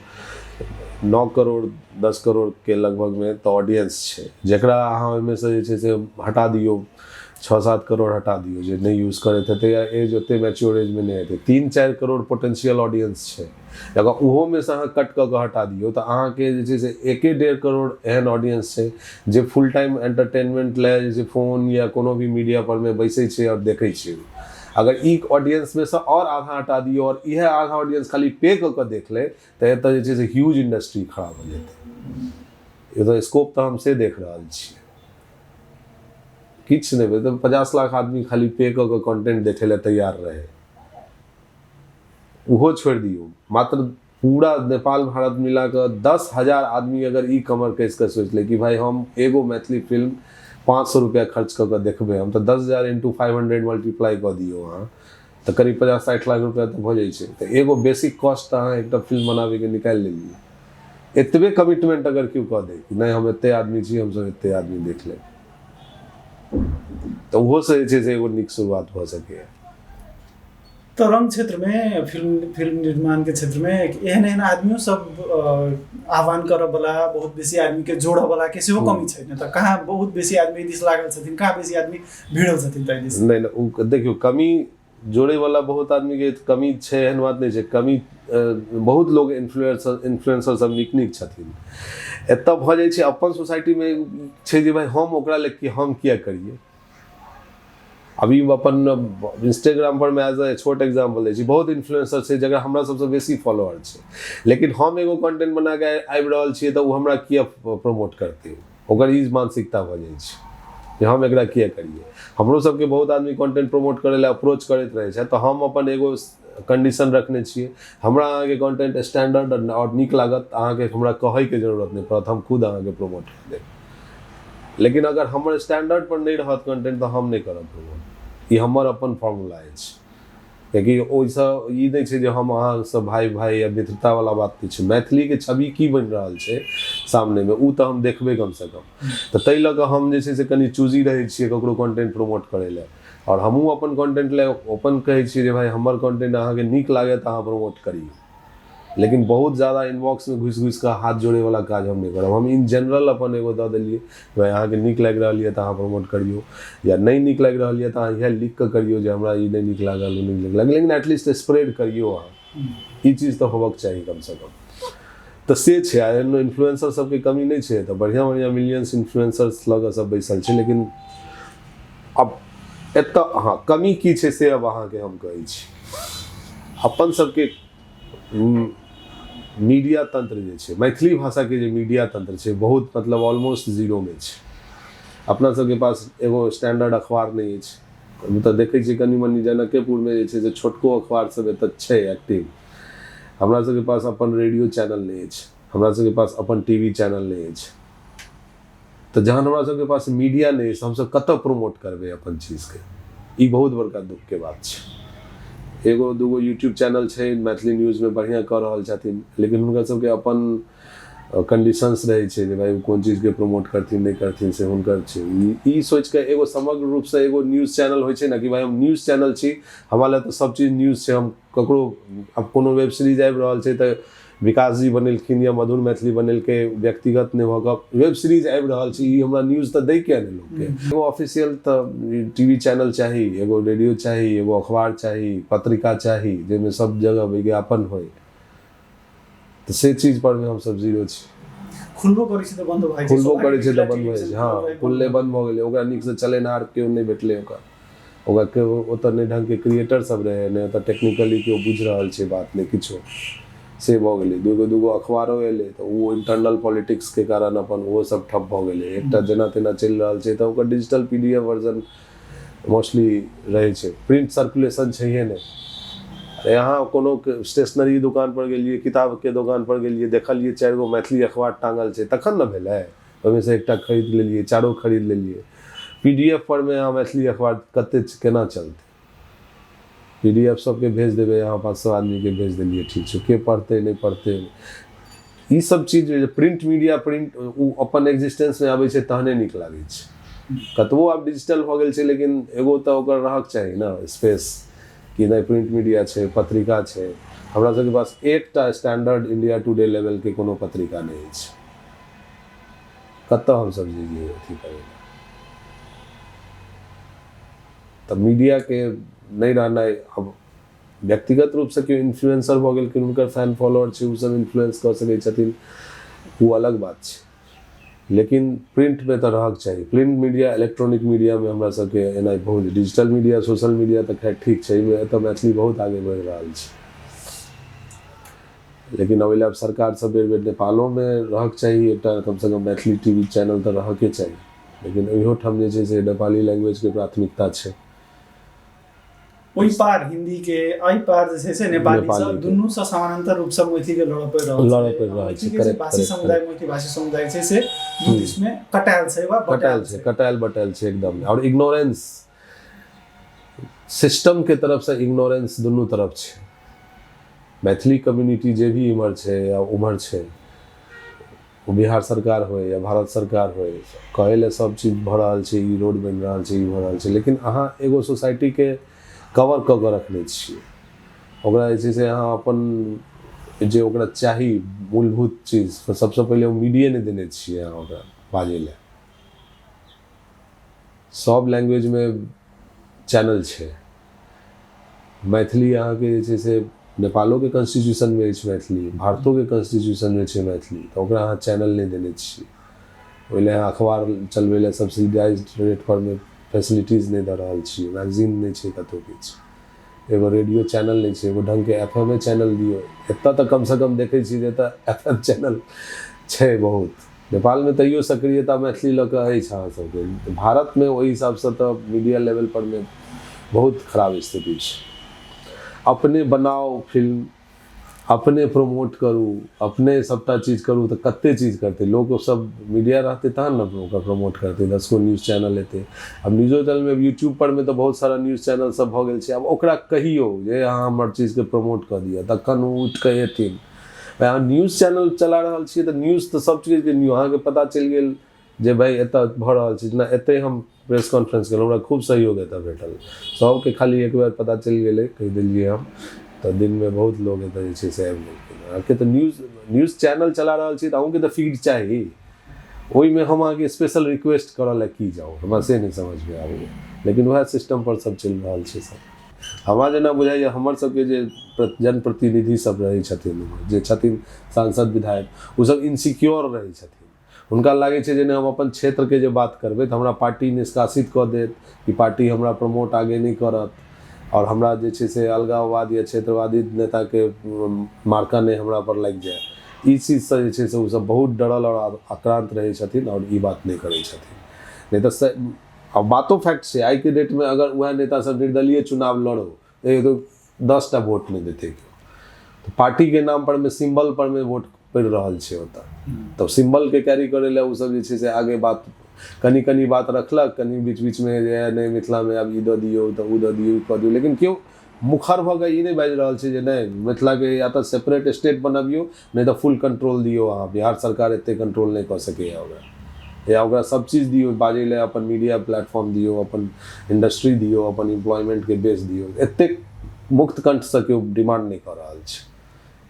[SPEAKER 1] 9 करोड़ 10 करोड़ के लगभग में तो ऑडियंस छै जेकरा अहाँ ओहिमे से जे छै से हटा दियौ 6-7 करोड़ हटा दियौ जे नहीं यूज करैत हेतै या एज ओते मैच्योर एज में नहीं हेतै 3-4 करोड़ पोटेंशियल ऑडियंस छै अगर उहो में से अहाँ कट कऽ हटा दियौ तऽ अहाँके जे छै से 1.5 करोड़ एहन ऑडियंस छै जे फुल टाइम एंटरटेनमेंट ले जे फोन या कोनो भी मीडिया पर में बैसै छै और देखै छै अगर ई ऑडियंस में से और आधा हटा दियो और यह आधा ऑडियंस खाली पे कऽ के देख ले तो एतऽ जे छै से ह्यूज इंडस्ट्री खराब हो जेतै। ये तो स्कोप तो हम से देख रहल छियै, किछु नहीं तो 50 लाख आदमी खाली पे कऽ के कंटेंट देखे ले तैयार रहे, उहो छोड़ दियो। मात्र पूरा नेपाल भारत मिला कर 10,000 आदमी अगर ई कमर कस के सोच ले कि भाई हम एगो मैथिली फिल्म 500 रुपया खर्च कऽ के देखबै, हम तो 10,000 × 500 मल्टीप्लाई कऽ दियो अहाँ तो करीब 50-60 लाख रुपया तो भऽ जाइ छै। तो एगो बेसिक कॉस्ट अहाँ एकटा फिल्म बनाबे के निकालि लेलिए। एतबे कमिटमेंट अगर क्यों कह दे कि नहीं हम एते आदमी छी, हम सब एते आदमी देख ले, तो वो से जे छै से एगो नीक शुरुआत भऽ सके।
[SPEAKER 12] तो रंग क्षेत्र में फिल्म निर्माण के क्षेत्र में एहन एहन आदमियों सब आह्वान करब वाला, बहुत बेसी आदमी के जोड़ब वाला के सेहो कमी छैन। त कहाँ बहुत बेसी आदमी दिस लागल छथिन, कहाँ बेसी आदमी भिड़ल छथिन त दिस
[SPEAKER 1] नहीं उ देखियो कमी जोड़े वाला बहुत आदमी के कमी छै, एहन बात नहीं छै। कमी बहुत लोग इन्फ्लुएंसर सब नीक छथिन, एतऽ भऽ जाइ छै अपन सोसाइटी में छै जे भाई हम ओकरा ले कि हम किया करिए। अभी अपन इंस्टाग्राम पर मैं एज ए छोट एग्जाम्पल दै छी, बहुत इन्फ्लुएंसर छै जगह हमरा सबसे बेसी फॉलोअर छै, लेकिन हम एगो कंटेंट बना के आबि रहल छियै तऽ उ हमरा किया प्रमोट करते, ओकर ई मानसिकता भऽ जाइ छै कि हम एकरा किया करिए। हमरो सबके बहुत आदमी कंटेंट प्रमोट करे ला अप्रोच करैत रहै छै, तऽ हम अपन एगो कंडीशन रखने छियै, हमरा अहाँके कंटेंट स्टैंडर्ड और नीक लागत, अहाँके हमरा कहैके जरूरत नहीं पड़त, हम खुद अहाँके प्रमोट कर देब। लेकिन अगर हमर स्टैंडर्ड पर नहीं रहत कंटेंट तऽ हम नहीं करब प्रमोट, ई हमर अपन फॉर्मूला अछि। कियाकि ओइसँ ई नहीं छै जे हम अहाँ सब भाई भाई या मित्रता वाला बात नहीं छै। मैथिली के छवि की बनि रहल छै सामने में उ तऽ हम देखबे कम से कम। तऽ ताहि लऽ कऽ हम जे छै से कनि चूजी रहै छियै ककरो कंटेंट प्रमोट करै लए, और हमहूँ अपन कंटेंट ले ओपन कहै छियै जे भाई हमर कंटेंट अहाँके नीक लागे तऽ अहाँ प्रमोट करिए। लेकिन बहुत ज़्यादा इनबॉक्स में घुस के हाथ जोड़े वाला काज हम नहीं करब। हम इन जनरल अपन एगो दऽ देलिए भाई अहाँके नीक लागि रहल यऽ तऽ अहाँ प्रमोट करियो, या नहीं नीक लागि रहल यऽ तऽ अहाँ इएह लिख कऽ करियो जे हमरा ई नहीं नीक लागल, ओ नहीं नीक लागल, लेकिन एटलीस्ट स्प्रेड करियो अहाँ, ई चीज़ तऽ होबक चाही कम से कम। तऽ से छै, इन्फ्लुएंसर सबके कमी नहीं छै, तऽ बढ़िया मिलियंस इन्फ्लुएंसर्स लग सब बैसल छै। लेकिन अब एतऽ हाँ कमी की छै से अब अहाँके हम कहै छी। अपन सबके मीडिया तंत्र जे छै, मैथिली भाषा के जे मीडिया तंत्र छै बहुत मतलब ऑलमोस्ट जीरो में छै। अपना सबके पास एगो स्टैंडर्ड अखबार नहीं अछि, तऽ देखै छियै कनि मनि जनकेपुर में जे छै से छोटको अखबार सब एतऽ छै एक्टिव। हमरा सबके पास अपन रेडियो चैनल नहीं अछि, हमरा सबके पास अपन टीवी चैनल नहीं अछि। तऽ जहन हमरा सबके पास मीडिया नहीं अछि, हमसब कतऽ प्रमोट करबै अपन चीजके, ई बहुत बड़का दुख के बात छै। एगो दूगो यूट्यूब चैनल छै मैथिली न्यूज़ में बढ़िया कऽ रहल छथिन, लेकिन हुनका सबके अपन कंडीशंस रहै छै जे भाई कोन चीज के प्रमोट करथिन नहीं करथिन से हुनकर छै। ई सोच के एगो समग्र रूप से एगो न्यूज़ चैनल होइ छै ना कि भाई हम न्यूज़ चैनल छी, हमरा लए तऽ सब चीज न्यूज़ छै। हम ककरो अब कोनो वेब सीरीज आबि रहल छै तऽ विकास जी बनेलखिन या मधुर मैथिली बनेलकै, व्यक्तिगत नहीं भऽ कऽ वेब सीरीज आबि रहल छै, ई हमरा न्यूज़ तऽ दै के ने लोकके। एगो ऑफिशियल तऽ टीवी चैनल चाही, एगो रेडियो चाही, एगो अखबार चाही, पत्रिका चाही, जाहिमे सब जगह विज्ञापन होय। तऽ से चीज पर में हम सब जीरो छी।
[SPEAKER 12] खुलबो करै छै तऽ बन्द भऽ जाइ छै,
[SPEAKER 1] खुलबो करै छै तऽ बन्द भऽ जाइ छै। हाँ खुलले बन्द भऽ गेलै, ओकरा नीक से चलेनहार केओ नहीं भेटलै, ओकरा के ओतऽ नहीं ढंग के क्रिएटर सब रहे, नहीं ओतऽ टेक्निकली केओ बुझि रहल छै बात नहीं किछो, से भऽ गेलै। दूगो अखबारो एलै तऽ वो इंटरनल पॉलिटिक्स के कारण अपन वो सब ठप भऽ गेलै। एकटा जेना तेना चलि रहल छै तऽ ओकर डिजिटल PDF वर्जन मोस्टली रहै छै, प्रिंट सर्कुलेशन छैहे नहीं। यहाँ कोनो स्टेशनरी दुकान पर गेलिए, किताब के दुकान पर गेलिए, देखलिए 4 गो मैथिली अखबार टांगल छै, तखन न भेलै ओहिमे से एकटा खरीद लेलिए, 4 खरीद लेलिए। PDF पर में यहाँ मैथिली अखबार कते केना चलते, PDF सबके भेज देवे, यहाँ 500 आदमी के भेज दिलिए, ठीक छै, के पढ़ते नहीं पढ़ते। ई सब चीज प्रिंट मीडिया प्रिंट उ अपन एग्जिस्टेंस में आबै छै तहने नीक लागै छै। कतबो आब डिजिटल भऽ गेल छै, लेकिन एगो तऽ ओकर रहक चाही ना स्पेस कि नहीं प्रिंट मीडिया छै, पत्रिका छै। हमरा सबके पास एकटा स्टैंडर्ड इंडिया टुडे लेवल के कोनो पत्रिका नहीं छै, कतऽ हम सब जइए अथी करै। तऽ मीडिया के नहीं रहना है। अब व्यक्तिगत रूप से केओ इन्फ्लुएंसर भऽ गेलखिन, हुनकर फैन फॉलोअर छै, उ सब इन्फ्लुएंस कऽ सकै छथिन, वो अलग बात छै। लेकिन प्रिंट में तो रहक चाहिए। प्रिंट मीडिया इलेक्ट्रॉनिक मीडिया में हमरा सबके एना बहुत, डिजिटल मीडिया सोशल मीडिया तो खैर ठीक है, तो मैथिली बहुत आगे बढ़ रहा है। लेकिन अभी अब सरकार सब बेर बेर नेपालों में रहक चाहिए, एक कम से कम मैथिली टीवी चैनल तो रहके चाहिए, लेकिन इहो ठाम जे छै से नेपाली लैंग्वेज के प्राथमिकता छै।
[SPEAKER 12] ओइ पार हिंदी के आई पार जे छै से नेपाली सब दुनू से समानांतर रूप से मैथिली के लड़ पड़ रहल छै। करेक्ट भाषी समुदाय मैथिली भाषी समुदाय छै से बीच में कटायल छै वा
[SPEAKER 1] कटायल बटायल छै एकदम। और इग्नोरेंस सिस्टम के तरफ से इग्नोरेंस दुनू तरफ छै। मैथिली कम्युनिटी जे भी इमर छै या उमर छै, वो बिहार सरकार हो या भारत सरकार हो, कहे ले सब चीज भ रहल छै, ई रोड बन रहल छै, ई भ रहल छै, लेकिन अहाँ एगो सोसाइटी के कवर क के रखने छियै। ओकरा जे छै से अहाँ अपन जे ओकरा चाही मूलभूत चीज सबसे पहले मीडिया ने देने छियै अहाँ ओकरा बाजे ले। सब लैंग्वेज में चैनल छै। मैथिली अहाँ के जे छै से नेपालों के कॉन्स्टिट्यूशन में छै मैथिली, भारतों के कॉन्स्टिट्यूशन में छै मैथिली, तो ओकरा अहाँ चैनल नहीं देने छियै। ओहि ले अखबार चलबै ले सब्सिडाइज्ड रेट पर में फैसिलिटीज नहीं दे रहल छियै, मैगजीन नहीं छै कतौ किछु, एगो रेडियो चैनल नहीं छै, एगो ढंग के एफएम चैनल दियो। एतऽ तऽ कम से कम देखै छी जे तऽ एफएम चैनल छै बहुत। नेपाल में तैयो सक्रियता मैथिली लऽ कऽ अछि अहाँ सबके। भारत में ओहि हिसाब से तऽ मीडिया लेवल पर में बहुत खराब स्थिति छै। अपने बनाओ फिल्म, अपने प्रमोट करू, अपने सबटा चीज करू, तो कते चीज करते लोग सब। मीडिया रहते तहन ना ओकरा प्रमोट करते, 10 गो न्यूज़ चैनल हेतै। अब न्यूज़ो चैनल में यूट्यूब पर में तो बहुत सारा न्यूज़ चैनल सब भऽ गेल छै। अब ओकरा कहियो जे अहाँ हमर चीज के प्रमोट कऽ दिअ, तखन ओ उठि कऽ एथिन। अहाँ न्यूज़ चैनल चला रहल छियै तऽ न्यूज़ तऽ सब चीज के न्यूज़ अहाँके पता चलि गेल जे भाई एतऽ भऽ रहल छै। जेना एतै हम प्रेस कॉन्फ्रेंस केलहुँ, हमरा खूब सहयोग एतऽ भेटल, सबके खाली एक बार पता चलि गेलै, कहि देलियै हम, तो दिन में बहुत लोग एतऽ जे छै से आबि गेलखिन। अहाँके तऽ न्यूज़ चैनल चला रहल छी तऽ अहूँके तऽ फीड चाही, ओहिमे हम अहाँके स्पेशल रिक्वेस्ट करऽ लए की जाउ, हमरा से नहीं समझ में आबैया। लेकिन वएह सिस्टम पर सब चलि रहल छै सब। हमरा जेना बुझाइया हमर सबके जे जनप्रतिनिधि सब रहै छथिन, जे छथिन सांसद विधायक, ओ सब इनसिक्योर रहै छथिन। हुनका लागै छै जे हम अपन क्षेत्र के जे बात करबै तऽ हमरा पार्टी निष्कासित कऽ देत, कि पार्टी हमरा प्रमोट आगे नहीं करत, और हमरा जे छै से अलगाववाद या क्षेत्रवादी नेता के मार्का नहीं हमरा पर लग जाए। ई चीज से जे छै से ओ सब बहुत डरल और आक्रांत रहै छथिन, और ई बात नहीं करै छथिन। नहीं तो अब बातो फैक्ट छै, आई के डेट में अगर वह नेता सब निर्दलीय चुनाव लड़ो तो 10टा वोट नहीं देते, तो पार्टी के नाम पर में सिंबल पर में वोट पड़ रहल छै ओतऽ। तब सिंबल के कैरी करे ला उ सब जे छै से आगे बात कनी बात रखलक, कनी बीच में जे नहीं मिथिला में अब ई दऽ दियौ तऽ उ दऽ दियौ कऽ दियौ, लेकिन केओ मुखर भऽ कऽ ई नहीं बाजि रहल छै जे नहीं मिथिला के या तऽ सेपरेट स्टेट बनबियौ, नहीं तो फुल कंट्रोल दियौ अहाँ। बिहार सरकार एते कंट्रोल नहीं कर सकैया ओकरा, या ओकरा सब चीज दियौ बाजे ले, अपन मीडिया प्लेटफॉर्म दियौ, अपन इंडस्ट्री दियौ, अपन एम्प्लॉयमेंट के बेस दियौ। एते मुक्त कंठ से केओ डिमांड नहीं कर रहल छै।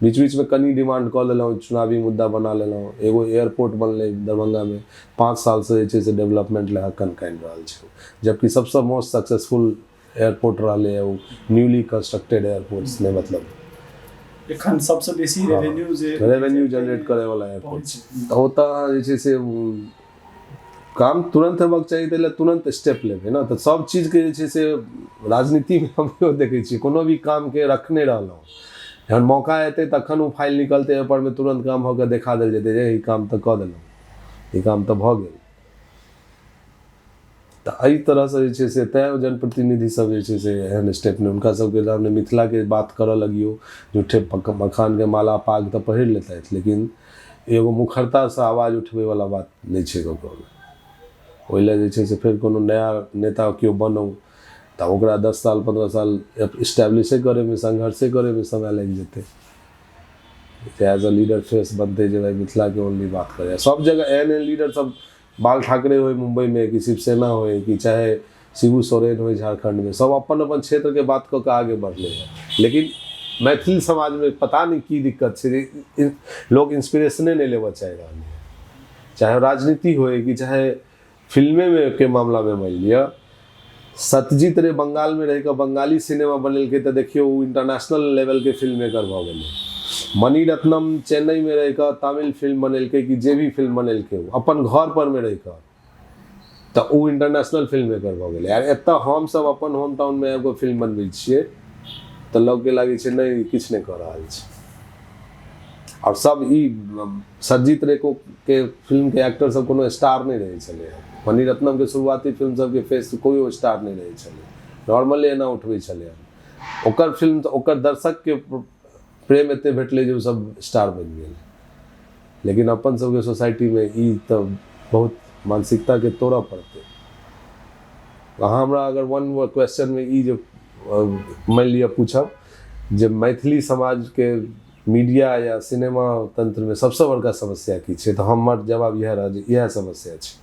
[SPEAKER 1] बीच में कनी डिमांड कऽ लेलहुँ, चुनावी मुद्दा बना लेलहुँ। एगो एयरपोर्ट बनलै दरभंगा में, 5 साल से जे छै से डेवलपमेंट लए कनि रहल छै, जबकि सबसे मोस्ट सक्सेसफुल एयरपोर्ट रहलै है वो न्यूली कंस्ट्रक्टेड एयरपोर्ट्स में। मतलब
[SPEAKER 12] एखन सबसे बेसी
[SPEAKER 1] रेवेन्यू जनरेट करे वाला एयरपोर्ट ओतऽ जे छै से काम तुरंत हेबाक चाही, ताहि तुरंत स्टेप लेबै ना। तऽ सब चीज के जे छै से राजनीति में हम देखै छियै, कोनो भी काम के रखने रहलहुँ, जहन मौका एतै तखन ओ फाइल निकलतै, ओहिपर में तुरंत काम भऽ कऽ देखा देल जेतै जे ई काम तऽ कऽ देलहुँ, ई काम तऽ भऽ गेल। तऽ एहि तरह से जे छै से तैं जनप्रतिनिधि सब जे छै से एहन स्टेप ने हुनका सबके सामने मिथिला के बात करऽ लगियो, झूठे मखान के माला पाग तऽ पहिर लेतथि, लेकिन एगो मुखरता से आवाज उठबै वाला बात नहीं छै ककरो में। ओहि लए जे छै से फेर कोनो नया नेता केओ बनौ तऽ ओकरा 10 साल 15 साल इस्टेब्लिशे करे में, संघर्षे करे में समय लग जेतै। एज अ लीडर फेस बनते जे भाई मिथिला के ओनली बात करे। सब जगह एहन लीडर सब, बाल ठाकरे हो मुंबई में, कि शिवसेना हो, कि चाहे शिबू सोरेन हो झारखंड में, सब अपन अपन क्षेत्र के बात कऽ के आगे बढ़ले हैं। लेकिन मैथिली समाज में पता नहीं की दिक्कत छै, लोग इंस्पिरेशने नहीं लेबऽ चाहि रहल है। चाहे राजनीति हो कि चाहे फिल्मे में के मामला में मान लिया, सत्यजीत रे बंगाल में रह के बंगाली सिनेमा बनेलकै तऽ देखियो इंटरनेशनल लेवल के फिल्म मेकर भऽ गेलै। मणिरत्नम चेन्नई में रह कर तमिल फिल्म बनेलकै कि जे भी फिल्म बनेलकै अपन घर पर में रह कर तो वो इंटरनेशनल फिल्म मेकर भऽ गेलै। यार एतऽ हम सब अपन होम टाउन में एगो फिल्म बनबै छियै तो लोग के लागे छै नहीं किछु नहीं कर रहल छै। और सब ई सरजीत रे को के फिल्म के एक्टर सब कोनो स्टार नहीं रहे छलै। मणिरत्नम के शुरुआती फिल्म सब के फेस कोई स्टार नहीं रहे छलै, नॉर्मली एना उठबै छलै। ओकर फिल्म ओकर दर्शक के प्रेम एते भेटलै जे सब स्टार बनि गेल। लेकिन अपन सबके सोसाइटी में ई तो बहुत मानसिकता के तोड़ा पड़ते। वहाँ हमरा अगर वन क्वेश्चन में ई जो मान लिया पूछब जे मैथिली समाज के मीडिया या सिनेमा तंत्र में सबसे बड़का समस्या की छै तो हमर जवाब यह रहा जे यह समस्या छै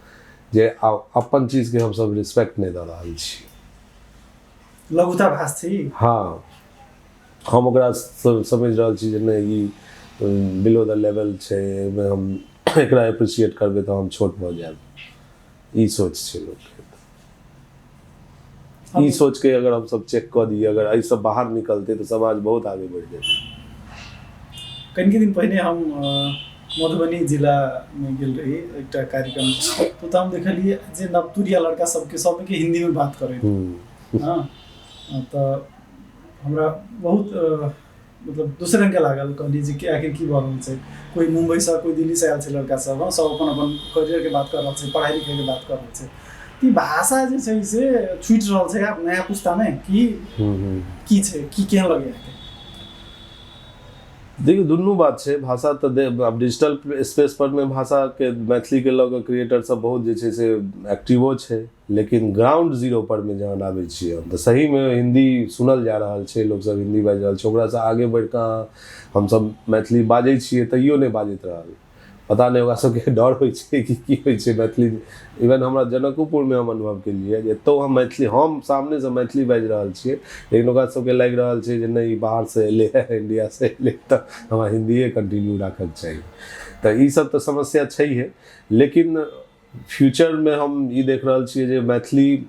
[SPEAKER 1] जे अपन चीज के हम सब रिस्पेक्ट नहीं दे रहल छी।
[SPEAKER 12] लघुता भास छी।
[SPEAKER 1] हाँ, हम ओकरा समझ रहल छी जे नहीं ई बिलो द लेवल छै, एहिमे हम एकरा अप्रिशिएट करबै तो हम छोट भऽ जायब। ई सोच छै लोग के। ई सोच के अगर हम सब चेक कर दिए, अगर एहि सब बाहर निकलते तो समाज बहुत आगे बढ़ जाए।
[SPEAKER 12] कनिक दिन पहले हम मधुबनी जिला में गेल रही एक कार्यक्रम तो हम देखलिए जे नवतुरिया लड़का सबके हिंदी में बात करे। हाँ तो हमरा बहुत मतलब दूसरे रंग के लागल। कहली जे कि आखिर की भऽ रहल छै, कोई मुंबई से कोई दिल्ली से आयल छै लड़का सब, सब अपन अपन करियर के बात कर रहल छै, पढ़ाई लिखाई के बात कर रहल छै। ती भाषा जे छै से छुटि रहल छै आब नया पुस्ता में की छै की केहन लगे।
[SPEAKER 1] देखिए दुनू बात छै। भाषा तो अब डिजिटल स्पेस पर में भाषा के मैथिली के लग क्रिएटर सब बहुत जे छै से एक्टिवो छै, लेकिन ग्राउंड जीरो पर में जहन आबै छियै हम तो सही में हिंदी सुनल जा रहल छै, लोग सब हिंदी बाजि रहल छै। ओकरा से आगे बढ़ कऽ हम सब मैथिली बाजै छियै तैयो नहीं बाजैत रहल। पता नहीं ओकरा सबके डर होइ छै कि की होइ छै मैथिली। इवन हमरा जनकपुर में हम अनुभव केलिए जे एतौ हम मैथिली हम सामने से मैथिली बाजि रहल छियै, लेकिन ओकरा सबके लागि रहल छै जे नहीं बाहर से एले है, इंडिया से एले तो हमरा हिंदिये कंटिन्यू राखक चाही। तो ई सब तो समस्या छै है। लेकिन फ्यूचर में हम ई देख रहल छियै जे मैथिली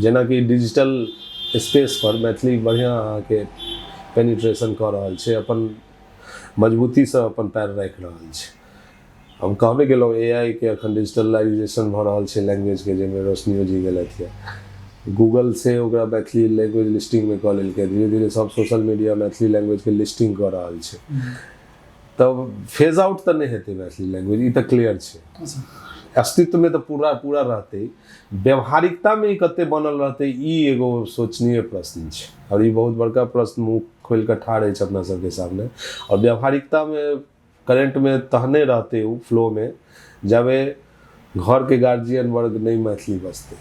[SPEAKER 1] जेना कि डिजिटल स्पेस पर मैथिली बढ़िया अहाँके पेनिट्रेशन कऽ रहल छै, अपन मजबूती से अपन पैर राखि रहल छै। हम कहबे केलहुँ AI के अखन डिजिटलाइजेशन भऽ रहल छै लैंग्वेज के, जाहिमे रोशनियो जी गेलथि है। गूगल से ओकरा मैथिली लैंग्वेज लिस्टिंग में कऽ लेलकै, धीरे धीरे सब सोशल मीडिया मैथिली लैंग्वेज के लिस्टिंग कऽ रहल छै। तब फेज आउट तो नहीं हेतै मैथिली लैंग्वेज, ई तो क्लियर छै। अस्तित्व में तो पूरा पूरा रहते, व्यवहारिकता में कते बनल रहते ई एगो सोचनीय प्रश्न छै। और ये बहुत बड़का प्रश्न मुँह खोल कऽ ठाढ़ अछि अपना सबके सामने। और व्यवहारिकता में करंट में तहने रहते वो फ्लो में जब घर के गार्जियन वर्ग नहीं मैथिली बजते।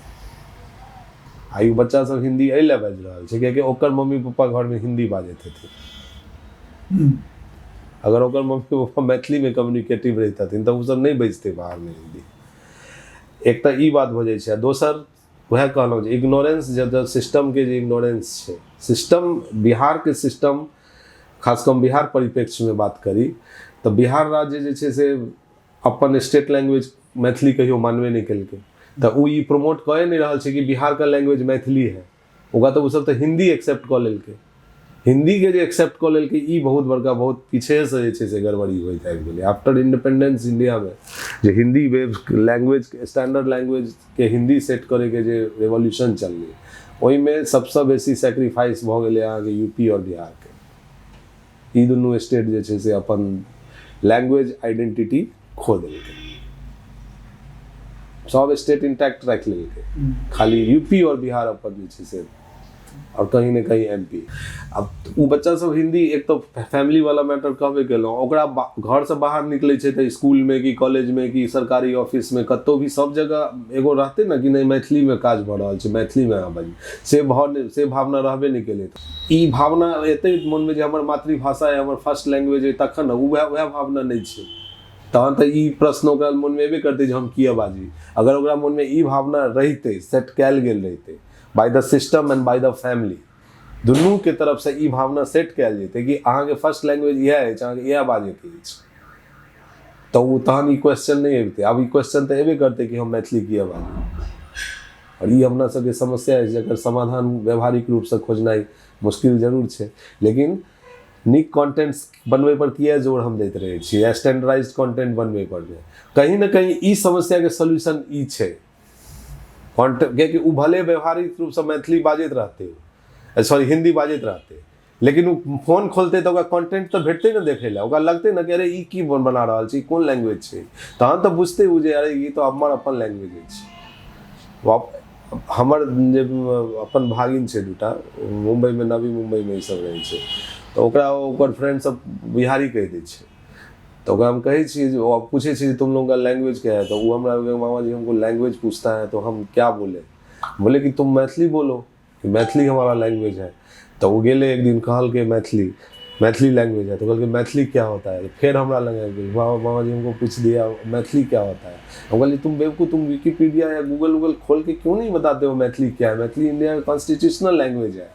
[SPEAKER 1] आयु बच्चा सब हिंदी एहि बाजि रहल छै कियाकि ओकर मम्मी पापा घर में हिंदी बाजैत हेथिन। अगर ओकर मम्मी पापा मैथिली में कम्युनिकेटिव रहते हथिन तो वो सब नहीं बजते बाहर में हिंदी। एक तो ई बात हो जाए छै। दोसर वह कहलहुँ जे इग्नोरेंस जब सिस्टम के जे इग्नोरेंस छै, सिस्टम बिहार के सिस्टम खास कम बिहार परिप्रेक्ष्य में बात करी तो बिहार राज्य जे छै से अपन स्टेट लैंग्वेज मैथिली कहियो मानबे नहीं केलकै। तो वो ई प्रमोट कए नहीं रहल छै कि बिहार का लैंग्वेज मैथिली है। ओकरा तो वो सब तो हिंदी एक्सेप्ट कऽ लेलकै। हिंदी के जे एक्सेप्ट कऽ लेलकै ई बहुत बड़का बहुत पीछे से जे छै से गड़बड़ी होइत आबि गेलै। आफ्टर इंडिपेंडेंस इंडिया में जे हिंदी लैंग्वेज स्टैंडर्ड लैंग्वेज के हिंदी सेट करे के जे रेवोल्यूशन चललै ओहिमे सबसे बेसी सैक्रिफाइस भऽ गेलै अहाँके यूपी और बिहार के। ई दुनू स्टेट जे छै से अपन लैंग्वेज आइडेंटिटी खो देलकै। सब स्टेट इंटैक्ट रख लेलकै, खाली यूपी और बिहार अपन जे छै से और कहीं ना कहीं MP। अब वो बच्चा सब हिंदी एक तो फैमिली वाला मैटर कहबे केलहुँ, ओकरा घर से बाहर निकले छै तो स्कूल में कि कॉलेज में कि सरकारी ऑफिस में कतौ भी सब जगह एगो रहते ना कि नहीं मैथिली में काज भऽ रहल छै, मैथिली में अहाँ बाजी, से भावना रहबे नहीं केले। ई भावना एते मन में जे हमर मातृभाषा है, हमर फर्स्ट लैंग्वेज है, तखन ना वह भावना नहीं छै। तहन तो ई प्रश्न ओकरा मन में एबे करते जे हम किया बाजी। अगर ओकरा मन में ई भावना रहिते, सेट कैल गेल रहिते by the system and by the family, दुनू के तरफ से ई भावना सेट कैल जेतै कि अहाँ के फर्स्ट लैंग्वेज यह है, अहाँ के यह बाजे के अछि, तो वो तहन ई क्वेश्चन नहीं अबिते। अब ई क्वेश्चन तो एबे करते कि हम मैथिली किया बाजी। और ई अपना सबके समस्या है जकर समाधान व्यवहारिक रूप से खोजनाइ मुश्किल जरूर छै। लेकिन नीक कंटेंट्स बनबै पर किया जोर हम दैत रहै छियै, स्टैंडर्डाइज्ड कंटेंट बनबै पर में कहीं ना कहीं ई समस्या के सोल्यूशन ई छै कंटेंट, कियाकि उ भले व्यवहारिक रूप से मैथिली बाजैत रहते, सॉरी हिंदी बाजैत रहते, लेकिन उ फोन खोलते तो कंटेंट तो भेटते ना देखे ला, ओकरा लगते ना कि अरे ई की बना रहल छै, कोन लैंग्वेज छै, तहन तो बुझते उ जे अरे ई तो हमर अपन लैंग्वेज छै। हमर जे अपन भागिन छै दूटा मुंबई में, नवी मुंबई में ई सब रहै छै, तो ओकरा ओकर फ्रेंड सब बिहारी कह दै छै, तो ओकरा हम कहे छी, पूछे छी तुम लोगों का लैंग्वेज क्या है, तो वो हमरा मामा जी हमको लैंग्वेज पूछता है, तो हम क्या बोले, बोले कि तुम मैथिली बोलो, कि मैथिली हमारा लैंग्वेज है। तो वो गेले एक दिन कहल के मैथिली लैंग्वेज है, तो कहल के मैथिली क्या होता है, फिर हमरा लगे मामा जी हमको पूछ दिया मैथिली क्या होता है, हम कहली तुम बेवकूफ़, तुम विकिपीडिया या गूगल खोल के क्यों नहीं बताते हो मैथिली क्या है, मैथिली इंडिया का कॉन्स्टिट्यूशनल लैंग्वेज है,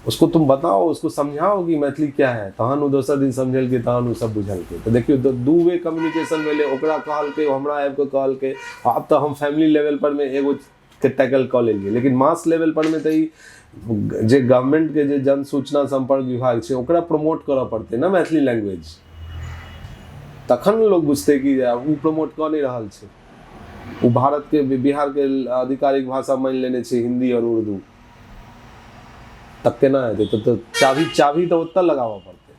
[SPEAKER 1] उसको तुम बताओ, उसको समझाओ कि मैथिली क्या है, तहन वो दोसर दिन समझल के, तहन वो सब बुझल के। तो देखियो दू वे कम्युनिकेशन भेले, ओकरा कहल के, हमरा आबि के कहल के, अब तो हम फैमिली लेवल पर में एगो के टैकल कऽ लेलिए, लेकिन मास लेवल पर में तो ई जे गवर्नमेंट के जे जन सूचना संपर्क विभाग छै ओकरा प्रमोट करऽ पड़तै ना मैथिली लैंग्वेज, तखन लोग बुझतै कि उ प्रमोट कऽ नहीं रहल छै, उ भारत के बिहार के आधिकारिक भाषा मान लेने छै हिंदी और उर्दू, तब केना हेतै, तो चाभी तो ओतऽ लगाबऽ पड़तै।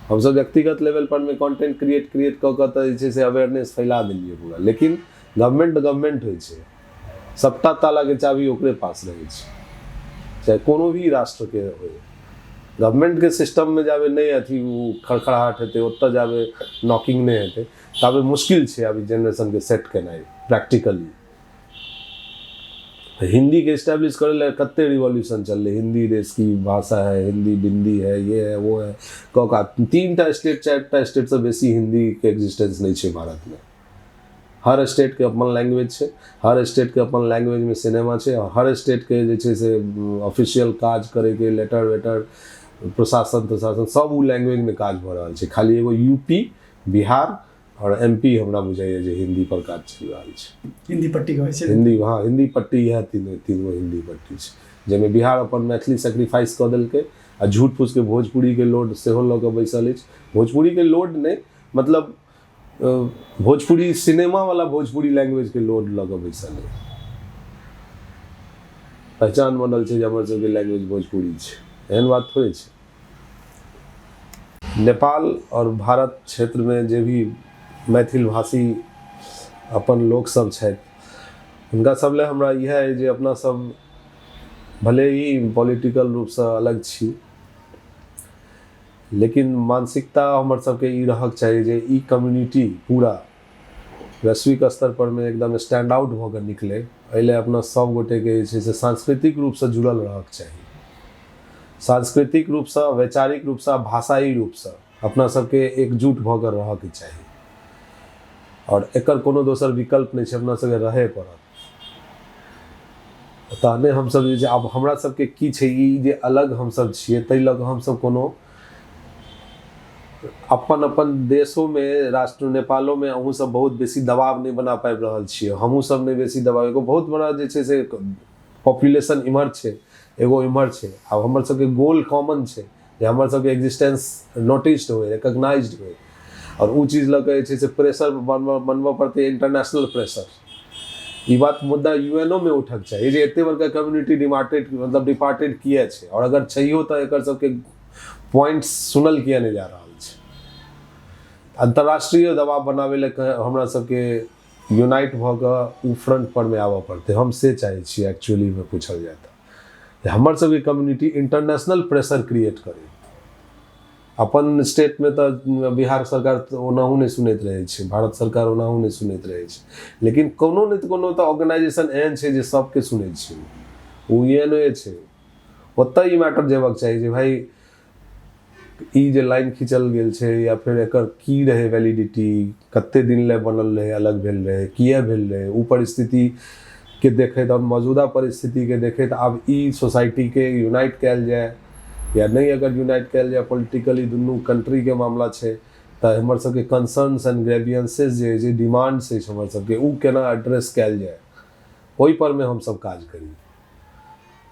[SPEAKER 1] हम सब व्यक्तिगत लेवल पर में कंटेंट क्रिएट कऽ कऽ तऽ जे छै से अवेयरनेस फैला देलिए पूरा, लेकिन गवर्नमेंट होइ छै, सबटा ताला के चाभी ओकरे पास रहै छै, चाहे कोनो भी राष्ट्र के हो। गवर्नमेंट के सिस्टम में जाबे नहीं अथी खड़खड़ाहट हेतै, ओतऽ जाबे नॉकिंग नहीं हेतै, ताबे मुश्किल छै अभी जनरेशन के सेट केनाइ प्रैक्टिकली। हिंदी के इस्टेब्लिश करे ला कत्ते रिवॉल्यूशन चलले, हिंदी देश की भाषा है, हिंदी बिंदी है, ये है वो है, कौका 3टा स्टेट 4टा स्टेट से बेसी हिंदी के एग्जिस्टेंस नहीं छै भारत में। हर स्टेट के अपन लैंग्वेज छै, हर स्टेट के अपन लैंग्वेज में सिनेमा छै, और हर स्टेट के जे छै से ऑफिशियल काज करे के लेटर वेटर प्रशासन सब उ लैंग्वेज में काज भऽ रहल छै। खाली एगो यूपी, बिहार और एमपी हमरा बुझाइए जे हिंदी पर काज चलि रहल छै,
[SPEAKER 12] हिंदी पट्टी कहै छै,
[SPEAKER 1] हिंदी पट्टी इएह तीन गो हिंदी पट्टी छै, जाहिमे बिहार अपन मैथिली सेक्रीफाइस कऽ देलकै, आ झूठ फूस के भोजपुरी के लोड सेहो लऽ कऽ बैसल अछि। भोजपुरी के लोड नहीं, मतलब भोजपुरी सिनेमा वाला भोजपुरी लैंग्वेज के लोड लऽ कऽ बैसल है, पहचान बनल छै जे हमर सबके लैंग्वेज भोजपुरी छै, एहन बात थोड़े छै। नेपाल और भारत क्षेत्र में जे भी मैथिल भाषी अपन लोक सब छथि, हुनका सब ले हमरा इएह है जे अपना सब भले ही पॉलिटिकल रूप से अलग छी, लेकिन मानसिकता हमर सबके ई रहक चाही जे ई कम्युनिटी पूरा वैश्विक स्तर पर में एकदम स्टैंड आउट भऽ कऽ निकले, एहिले अपना सब गोटे के जे छै से सांस्कृतिक रूप से जुड़ल रहक चाही, सांस्कृतिक रूप से, वैचारिक रूप से, भाषाई रूप से अपना सबके एकजुट भऽ कऽ रहक चाही, और एकर कोनो दोसर विकल्प नहीं छै, अपना सबके रहे पड़त। तहने हमसब जे आब हमरा सबके की छै ई जे अलग हमसब छियै, ताहि लऽ कऽ हमसब कोनो अपन देशों में, राष्ट्र नेपालों में अहूँ सब बहुत बेसी दबाव नहीं बना पाबि रहल छियै, हमहूँ सब नहीं बेसी दबाव, एगो बहुत बड़ा जे छै से पॉपुलेशन इम्हर छै, एगो इम्हर छै, आब हमर सबके गोल कॉमन छै जे हमर सबके एग्जिस्टेंस नोटिस्ड होय, रिकॉग्नाइज्ड होय, और उ चीज लऽ कऽ जे छै से प्रेशर बनबऽ पड़तै, इंटरनेशनल प्रेशर। ई बात मुद्दा यूएनओ में उठक चाहिए जे एते बड़का कम्युनिटी डिपार्टेड किया छै, और अगर छैहो तऽ एकर सबके पॉइंट्स सुनल किया नहीं जा रहल छै। अंतर्राष्ट्रीय दबाव बनावे ले हमरा सबके यूनाइट भऽ कऽ उ फ्रंट पर में आबऽ पड़तै, हम से चाहे छियै एक्चुअली में पूछल जाए तऽ हमर सबके कम्युनिटी इंटरनेशनल प्रेशर क्रिएट करे। अपन स्टेट में तो बिहार सरकार ओनाहू नहीं सुनैत रहे छै, भारत सरकार ओनाहू नहीं सुनैत रहे छै, लेकिन कोनो नहीं तो कोनो ऑर्गेनाइजेशन एहन छै जे सबके सुनै छै, उ यूएनओ छै, ओतऽ ई मैटर जेबाक चाही जे भाई ई जे लाइन खींचल गेल छै या फिर एकर की रहे वैलिडिटी, कते दिन ले बनल रहे, अलग भेल रहे, किया भेल रहे, उ परिस्थिति के देखैत और मौजूदा परिस्थिति के देखैत आब ई सोसाइटी के यूनाइट कयल जाए या नहीं, अगर यूनाइट कयल जाए पॉलिटिकली दुनू कंट्री के मामला छै तऽ हमर सबके concerns and grievances J demands छै हमर सबके उ केना एड्रेस कयल जाए, ओहि पर में हम सब काज करी।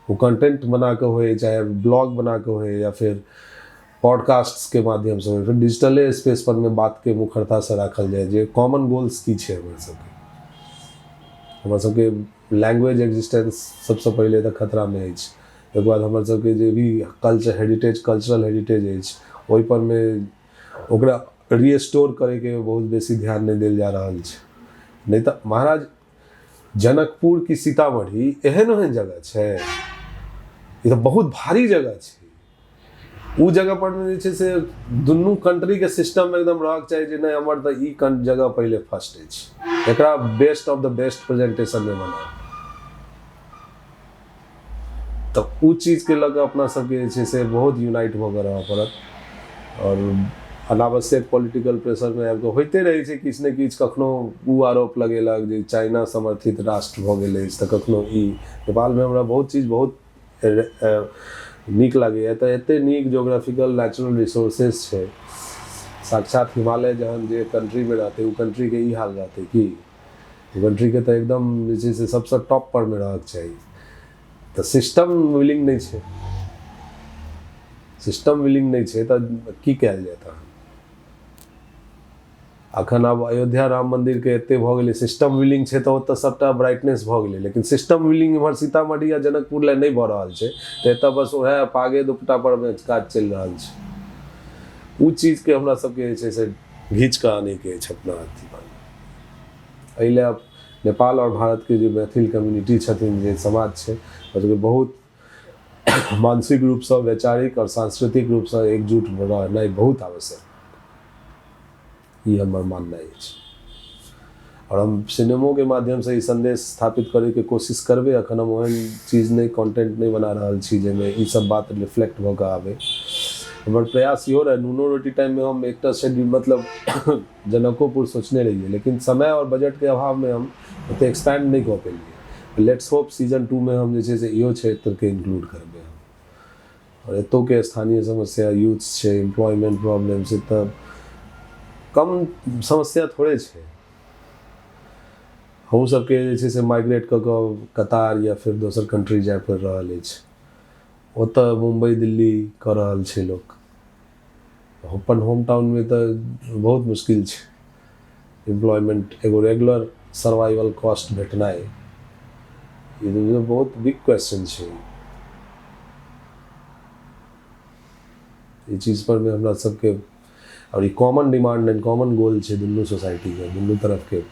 [SPEAKER 1] वो कंटेंट बना के होए, चाहे ब्लॉग बना के होए, या फिर पॉडकास्ट्स के माध्यम से होए, फिर डिजिटले स्पेस पर में बात के मुखरता से राखल जाए जे कॉमन गोल्स की छै हमर सबके लैंग्वेज एग्जिस्टेंस सबसे पहले तो खतरा में अछि। एक बाद हमर सबके जे भी कल्चरल हेरिटेज अछि ओहि पर में ओकरा रिस्टोर करे के बहुत बेसी ध्यान नहीं देल जा रहल छै। नहीं तो महाराज जनकपुर की सीतामढ़ी एहन ओहन जगह छै, ये तो बहुत भारी जगह छै। उ जगह पर में जे छै से दुनू कंट्री के सिस्टम में एकदम रहक चाहिए जे नहीं हमर तो ई जगह पहले फर्स्ट अछि, एकरा best of the best presentation में बनाओ। तो उ चीज के लगे अपना सबके जे छै से बहुत यूनाइट भ के रहऽ पड़त। और अनावश्यक पॉलिटिकल प्रेशर में आबि कऽ होइते रहै छै किछु ने किछु, कखनो उ आरोप लगेलक जे चाइना समर्थित राष्ट्र भऽ गेल अछि, तऽ कखनो ई। नेपाल में हमरा बहुत चीज बहुत नीक लागैए, तऽ एते नीक जोग्राफिकल नेचुरल रिसोर्सेज छै। साक्षात हिमालय जहन जे कंट्री में रहते उ कंट्री के ई हाल रहते कि कंट्री के तो एकदम जे छै से सबसे टॉप पर में रहक चाहिए। तो सिस्टम विलिंग नहीं छै, सिस्टम विलिंग नहीं छै तऽ की कयल जाय। अखन अब अयोध्या राम मंदिर के एते भऽ गेलै, सिस्टम विलिंग छै तऽ ओतऽ सबटा ब्राइटनेस भऽ गेलै, लेकिन सिस्टम विलिंग इम्हर सीतामढ़ी या जनकपुर लए नहि भऽ रहल छै, तऽ एतऽ बस वएह पागे दुपट्टा पर में काज चलि रहल छै। उ चीज के हमरा सबके जे छै से घींच कऽ आने के छै अपना अथी पर। एहि लए नेपाल और भारत के जे मैथिल कम्युनिटी छथिन, जे समाज छै, ओकरा बहुत मानसिक रूप से, वैचारिक और सांस्कृतिक रूप से एकजुट रहनाइ बहुत आवश्यक, ये हमर मानना है। और हम सिनेमो के माध्यम से ई संदेश स्थापित करे के कोशिश करबे। अखन हम ओहन चीज नहीं, कंटेंट नहीं बना रहल छी जेमे ई सब बात रिफ्लेक्ट भऽ कऽ आवे। हमर प्रयास इहो रहे, नूनो रोटी टाइम में हम एकटा शेड्यूल मतलब जनकोपुर सोचने रहिए, लेकिन समय और बजट के अभाव में हम ओते एक्सपैंड नहीं कऽ पेलिए। लेट्स होप सीजन 2 में हम जे छै से इहो क्षेत्र के इंक्लूड करबे। और एतौ के स्थानीय समस्या, यूथ छै, एम्प्लॉयमेंट प्रॉब्लम से तऽ कम समस्या थोड़े छै। हम सबके जे छै से माइग्रेट कऽ कऽ कतार या फिर दोसर कंट्री जाय पड़ि रहल अछि, ओतऽ मुंबई दिल्ली कऽ रहल छै लोक। अपन होम टाउन में तऽ बहुत मुश्किल छै एम्प्लॉयमेंट, एगो रेगुलर सर्वाइवल कॉस्ट भेटनाइ, ये बहुत बिग क्वेश्चन छै। ये चीज पर में हमरा सबके और ये common demand and common goal छै दुनू सोसाइटी के, दुनू तरफ के।